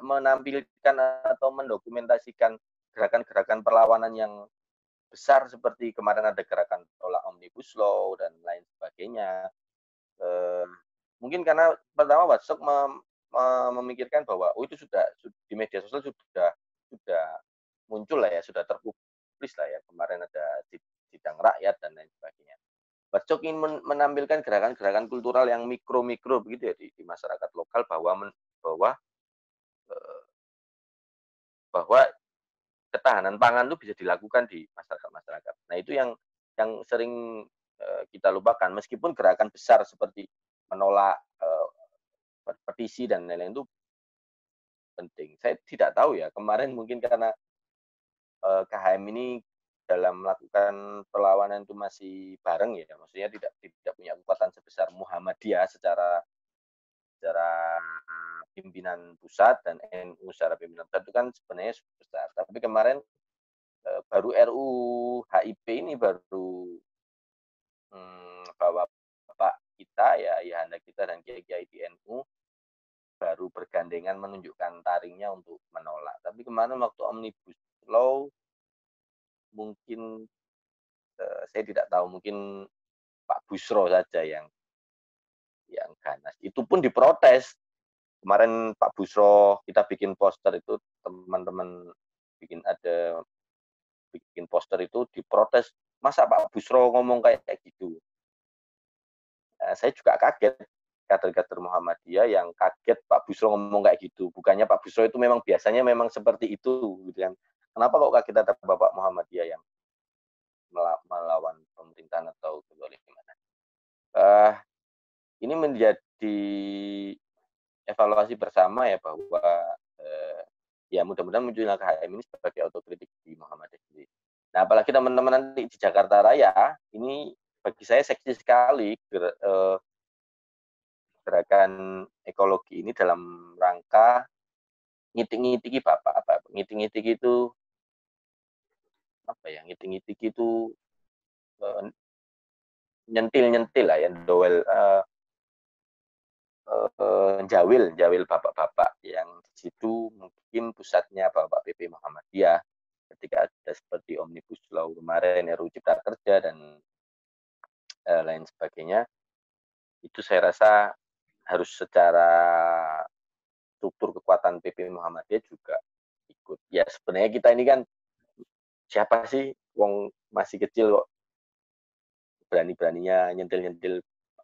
menampilkan atau mendokumentasikan gerakan-gerakan perlawanan yang besar seperti kemarin ada gerakan tolak Omnibus Law dan lain sebagainya. Mungkin karena pertama Watchdog memikirkan bahwa itu sudah di media sosial sudah muncul lah ya, sudah terpublis lah ya, kemarin ada sidang rakyat dan lain sebagainya. Watchdog ingin menampilkan gerakan-gerakan kultural yang mikro-mikro begitu ya di masyarakat lokal, bahwa ketahanan pangan itu bisa dilakukan di masyarakat. Nah itu yang sering kita lupakan, meskipun gerakan besar seperti menolak petisi dan lain-lain itu penting. Saya tidak tahu ya, kemarin mungkin karena KHM ini dalam melakukan perlawanan itu masih bareng ya, maksudnya tidak punya kekuatan sebesar Muhammadiyah secara pimpinan pusat dan NU secara pimpinan pusat itu kan sebenarnya besar. Tapi kemarin baru RUU HIP ini baru Bapak kita ya, ayahanda kita dan kiai-kiai di NU baru bergandengan menunjukkan taringnya untuk menolak. Tapi kemarin waktu Omnibus Law mungkin saya tidak tahu, mungkin Pak Busro saja yang ganas. Itu pun diprotes. Kemarin Pak Busro kita bikin poster itu, teman-teman bikin poster itu diprotes. Masa Pak Busro ngomong kayak gitu? Saya juga kaget, kader-kader Muhammadiyah yang kaget Pak Busro ngomong kayak gitu. Bukannya Pak Busro itu memang biasanya memang seperti itu, gitu kan? Kenapa kok kaget ada Bapak Muhammadiyah yang melawan pemerintahan atau kezaliman? Ini menjadi evaluasi bersama ya, bahwa ya mudah-mudahan munculnya KHM ini sebagai autokritik di Muhammadiyah sendiri. Nah, apalagi teman-teman nanti di Jakarta Raya, ini bagi saya seksi sekali gerakan ekologi ini dalam rangka ngitik-ngitiki Bapak apa? Ngitik-ngitik itu apa ya? Ngitik-ngitik itu nyentil-nyentil lah ya, dowel jawil bapak-bapak yang di situ mungkin pusatnya Bapak PP Muhammadiyah ketika ada seperti Omnibus Law kemarin, RUU Cipta Kerja dan lain sebagainya, itu saya rasa harus secara struktur kekuatan PP Muhammadiyah juga ikut. Ya sebenarnya kita ini kan siapa sih, wong masih kecil kok berani-beraninya nyentil-nyentil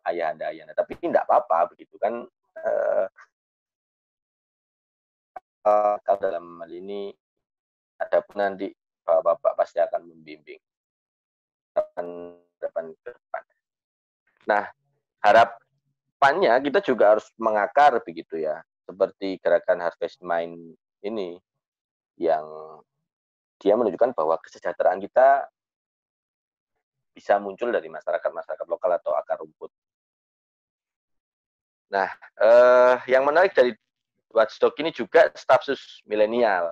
ayahanda, tapi tidak apa-apa begitu kan. Kalau dalam hal ini ada pun nanti bapak-bapak pasti akan membimbing depan ke depan. Nah, harapannya kita juga harus mengakar begitu ya, seperti gerakan Harvest Mind ini yang dia menunjukkan bahwa kesejahteraan kita bisa muncul dari masyarakat lokal atau akar rumput. Nah, yang menarik dari Watchdog ini juga stafsus milenial.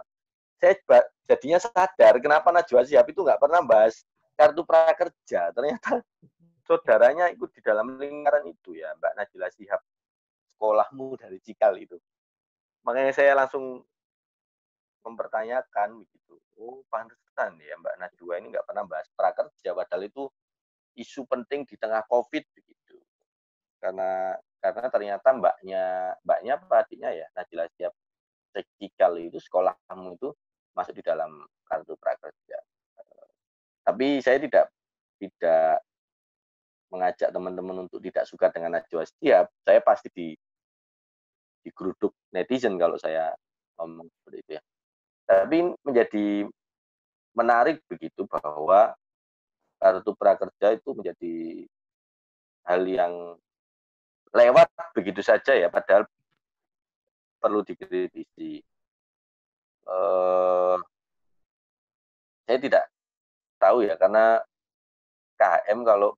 Saya jadinya sadar kenapa Najwa Shihab itu nggak pernah bahas kartu prakerja. Ternyata saudaranya ikut di dalam lingkaran itu ya, Mbak Najwa Shihab, sekolahmu dari Cikal itu. Makanya saya langsung mempertanyakan begitu. Oh, pantesan ya Mbak Najwa ini nggak pernah bahas prakerja, padahal itu isu penting di tengah COVID begitu. Karena ternyata mbaknya apa adiknya ya, Najwa Shihab Cikal itu, sekolahmu itu masuk di dalam kartu prakerja. Tapi saya tidak mengajak teman-teman untuk tidak suka dengan Najwa Shihab. Saya pasti digeruduk netizen kalau saya ngomong seperti itu ya. Tapi menjadi menarik begitu bahwa kartu prakerja itu menjadi hal yang lewat begitu saja ya, padahal perlu dikritisi. Saya tidak tahu ya, karena KHM kalau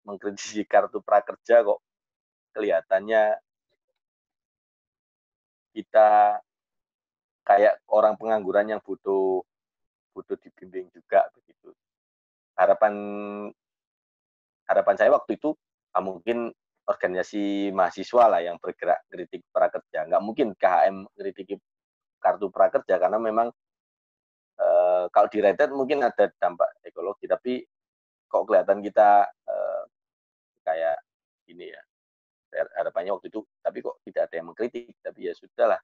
mengkritisi kartu prakerja kok kelihatannya kita kayak orang pengangguran yang butuh dibimbing juga begitu. Harapan saya waktu itu mungkin organisasi mahasiswa lah yang bergerak kritik prakerja. Nggak mungkin KHM kritik kartu prakerja karena memang kalau di-rated mungkin ada dampak ekologi, tapi kok kelihatan kita kayak gini ya. Harapannya waktu itu, tapi kok tidak ada yang mengkritik. Tapi ya sudahlah.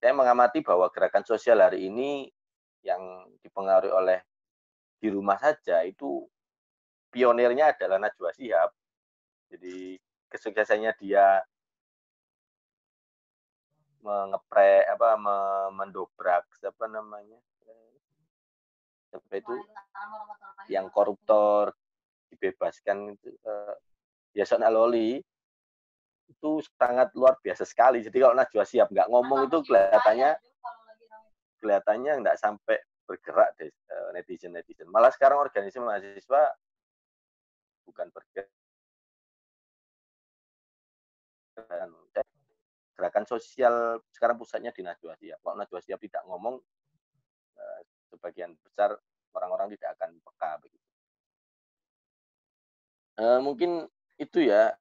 Saya mengamati bahwa gerakan sosial hari ini yang dipengaruhi oleh di rumah saja itu pionirnya adalah Najwa Shihab. Jadi kesuksesannya dia mendobrak apa namanya, sampai itu yang koruptor dibebaskan itu, Yasona Lawli itu sangat luar biasa sekali. Jadi kalau Najwa Shihab nggak ngomong itu kelihatannya nggak sampai bergerak deh netizen. Malah sekarang organisasi mahasiswa bukan bergerak. Gerakan sosial sekarang pusatnya di Najwa Shihab. Kalau Najwa Shihab tidak ngomong, sebagian besar orang-orang tidak akan peka begitu. Mungkin itu ya.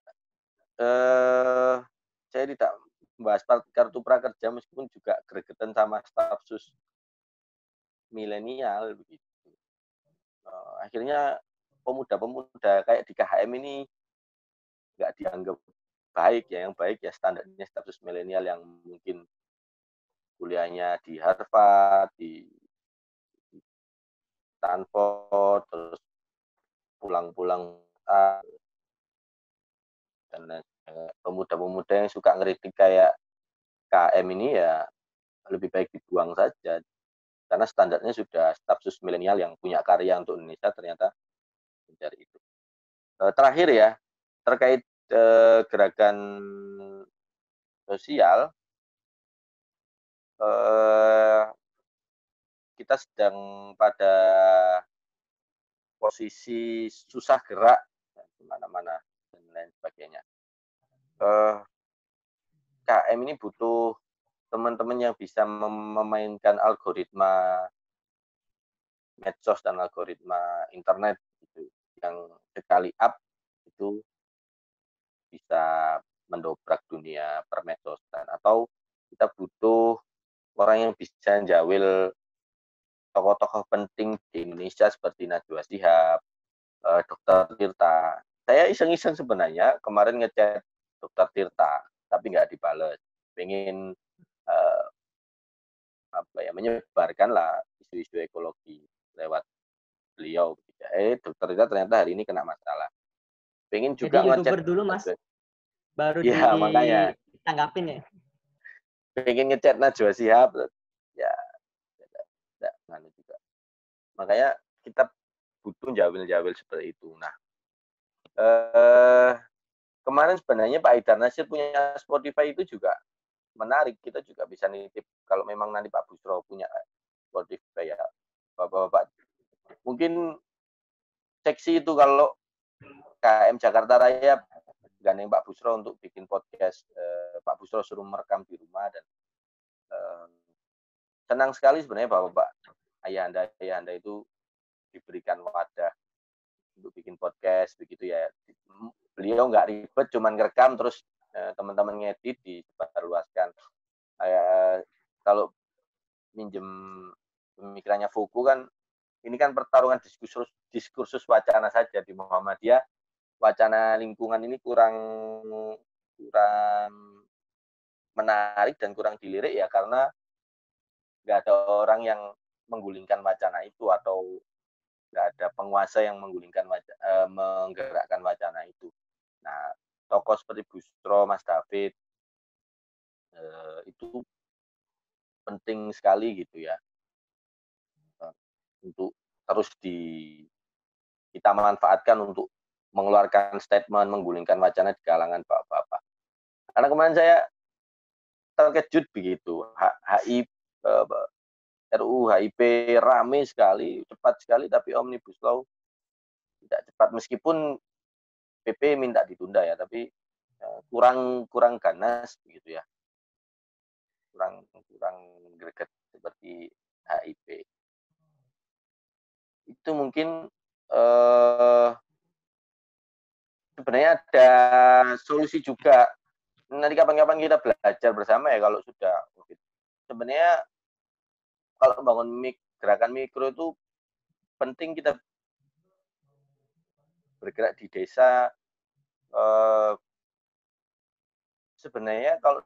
Saya tidak membahas kartu prakerja meskipun juga gregetan sama stafsus milenial begitu. Akhirnya pemuda-pemuda kayak di KHM ini nggak dianggap baik ya. Yang baik ya standarnya stafsus milenial yang mungkin kuliahnya di Harvard, di Stanford, terus pulang-pulang dan pemuda-pemuda yang suka ngeritik kayak KM ini ya lebih baik dibuang saja, karena standarnya sudah stafsus milenial yang punya karya untuk Indonesia ternyata mencari itu. Terakhir ya, terkait gerakan sosial, kita sedang pada posisi susah gerak kemana-mana dan lain sebagainya. KM ini butuh teman-teman yang bisa memainkan algoritma medsos dan algoritma internet gitu, yang sekali up itu bisa mendobrak dunia permedsosan. Atau kita butuh orang yang bisa jawil tokoh-tokoh penting di Indonesia seperti Najwa Shihab, Dr. Tirta. Saya iseng-iseng sebenarnya kemarin ngechat Dr. Tirta, tapi nggak dibales. Pengen menyebarkan lah isu-isu ekologi lewat beliau. Dr. Tirta ternyata hari ini kena masalah. Pengen juga jadi YouTuber dulu, Mas. Baru ya, makanya ditanggapin ya. Pengen ngechat Najwa Shihab, ya enggak juga. Makanya kita butuh jawil-jawil seperti itu. Nah, kemarin sebenarnya Pak Haidar Nasir punya Spotify itu juga menarik. Kita juga bisa nitip kalau memang nanti Pak Busro punya Spotify ya, Bapak-bapak. Mungkin seksi itu kalau KM Jakarta Raya gandeng Pak Busro untuk bikin podcast. Pak Busro suruh merekam di rumah dan senang sekali sebenarnya Bapak ayahanda itu diberikan wadah untuk bikin podcast begitu ya. Beliau nggak ribet, cuman ngerekam terus teman-teman ngedit disebarluaskan. Kalau minjem pemikirannya Fuku kan, ini kan pertarungan diskursus wacana saja di Muhammadiyah. Wacana lingkungan ini kurang menarik dan kurang dilirik ya, karena nggak ada orang yang menggulingkan wacana itu, atau nggak ada penguasa yang menggerakkan wacana itu. Nah, tokoh seperti Busro, Mas David, itu penting sekali gitu ya, untuk terus kita manfaatkan untuk mengeluarkan statement, menggulingkan wacana di kalangan bapak-bapak. Karena kemarin saya terkejut begitu, RUU HIP rame sekali, cepat sekali, tapi Omnibus Law tidak cepat. Meskipun PP minta ditunda ya, tapi kurang ganas begitu ya, kurang greget seperti HIP. Itu mungkin sebenarnya ada solusi juga. Nanti kapan-kapan kita belajar bersama ya kalau sudah. Sebenarnya kalau membangun gerakan mikro itu penting kita bergerak di desa. Sebenarnya kalau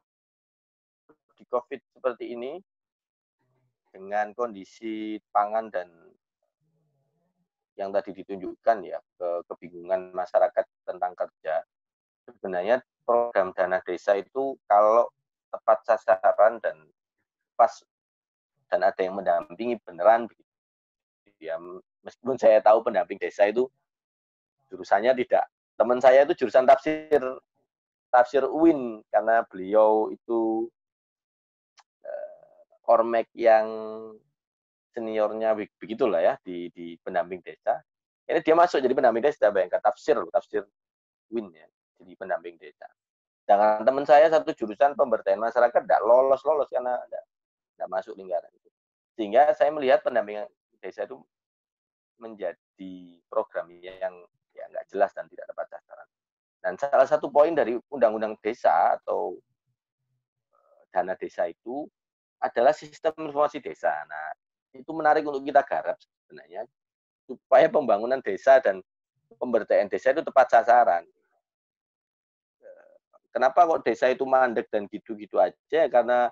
di COVID seperti ini, dengan kondisi pangan dan yang tadi ditunjukkan ya, kebingungan masyarakat tentang kerja, sebenarnya program dana desa itu kalau tepat sasaran dan pas dan ada yang mendampingi beneran ya, meskipun saya tahu pendamping desa itu jurusannya tidak, teman saya itu jurusan tafsir UIN, karena beliau itu ormek yang seniornya begitulah ya di pendamping desa. Ini dia masuk jadi pendamping desa, bayangkan tafsir UIN ya, jadi pendamping desa. Jangan teman saya satu jurusan pemberdayaan masyarakat tidak lolos karena tidak masuk lingkaran itu. Sehingga saya melihat pendampingan desa itu menjadi program yang ya nggak jelas dan tidak tepat sasaran. Dan salah satu poin dari undang-undang desa atau dana desa itu adalah sistem informasi desa. Nah, itu menarik untuk kita garap sebenarnya, supaya pembangunan desa dan pemberdayaan desa itu tepat sasaran. Kenapa kok desa itu mandek dan gitu-gitu aja? Karena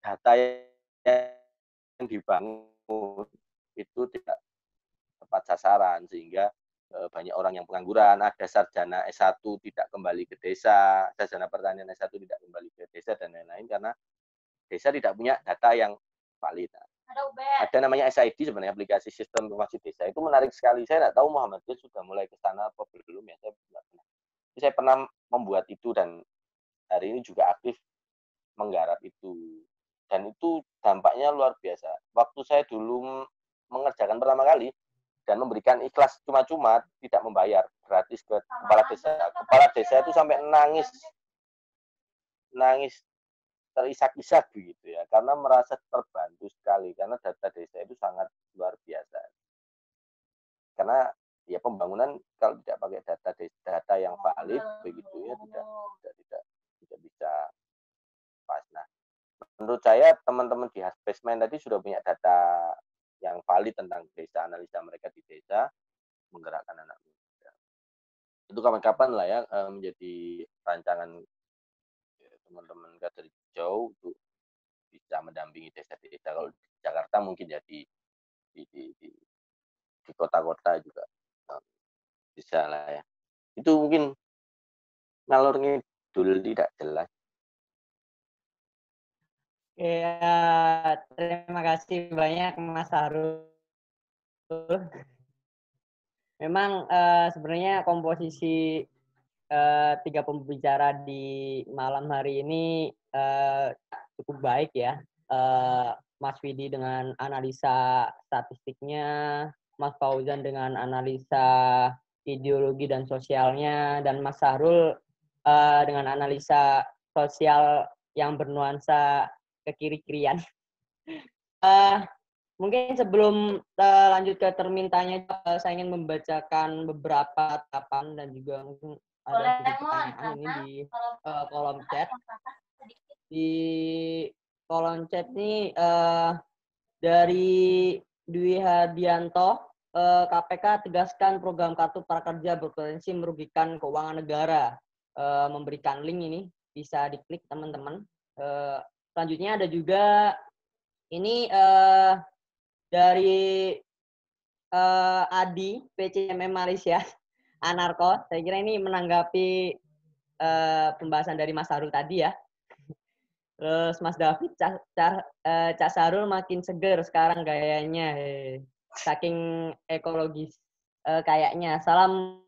data yang dibangun itu tidak tepat sasaran, sehingga banyak orang yang pengangguran, ada sarjana S1 tidak kembali ke desa, sarjana pertanian S1 tidak kembali ke desa, dan lain-lain, karena desa tidak punya data yang valid. Ada namanya SID sebenarnya, aplikasi sistem informasi desa. Itu menarik sekali. Saya tidak tahu Muhammadiyah sudah mulai ke sana atau belum ya. Saya pernah membuat itu dan hari ini juga aktif menggarap itu. Dan itu dampaknya luar biasa. Waktu saya dulu mengerjakan pertama kali dan memberikan ikhlas cuma-cuma, tidak membayar, gratis ke kepala desa. Kepala desa itu sampai nangis terisak-isak begitu ya, karena merasa terbantu sekali karena data desa itu sangat luar biasa. Karena ya pembangunan kalau tidak pakai data yang valid begitu ya tidak bisa pas. Nah, menurut saya teman-teman di Haspesmen tadi sudah punya data yang valid tentang desa, analisa mereka di desa, menggerakkan anak muda. Itu kapan-kapan lah ya menjadi rancangan teman-teman kader hijau untuk bisa mendampingi desa-desa. Kalau di Jakarta mungkin ya di kota-kota juga bisa lah ya. Itu mungkin ngalor ngidul tidak jelas. Ya, terima kasih banyak Mas Harul. Memang sebenarnya komposisi tiga pembicara di malam hari ini cukup baik ya. Mas Widi dengan analisa statistiknya, Mas Fauzan dengan analisa ideologi dan sosialnya, dan Mas Sahrul dengan analisa sosial yang bernuansa kekiri-kirian. Mungkin sebelum lanjut ke termintanya, saya ingin membacakan beberapa tanggapan dan juga mungkin ada pertanyaan ini di kolom chat. Di kolom chat ini dari Dwi Hadianto, KPK tegaskan program kartu prakerja berpotensi merugikan keuangan negara. Memberikan link ini, bisa diklik teman-teman. Selanjutnya ada juga ini dari Adi, PCMM Malaysia, Anarko. Saya kira ini menanggapi pembahasan dari Mas Harul tadi ya. Terus Mas David, Cak Sarul makin seger sekarang gayanya. Saking ekologis kayaknya. Salam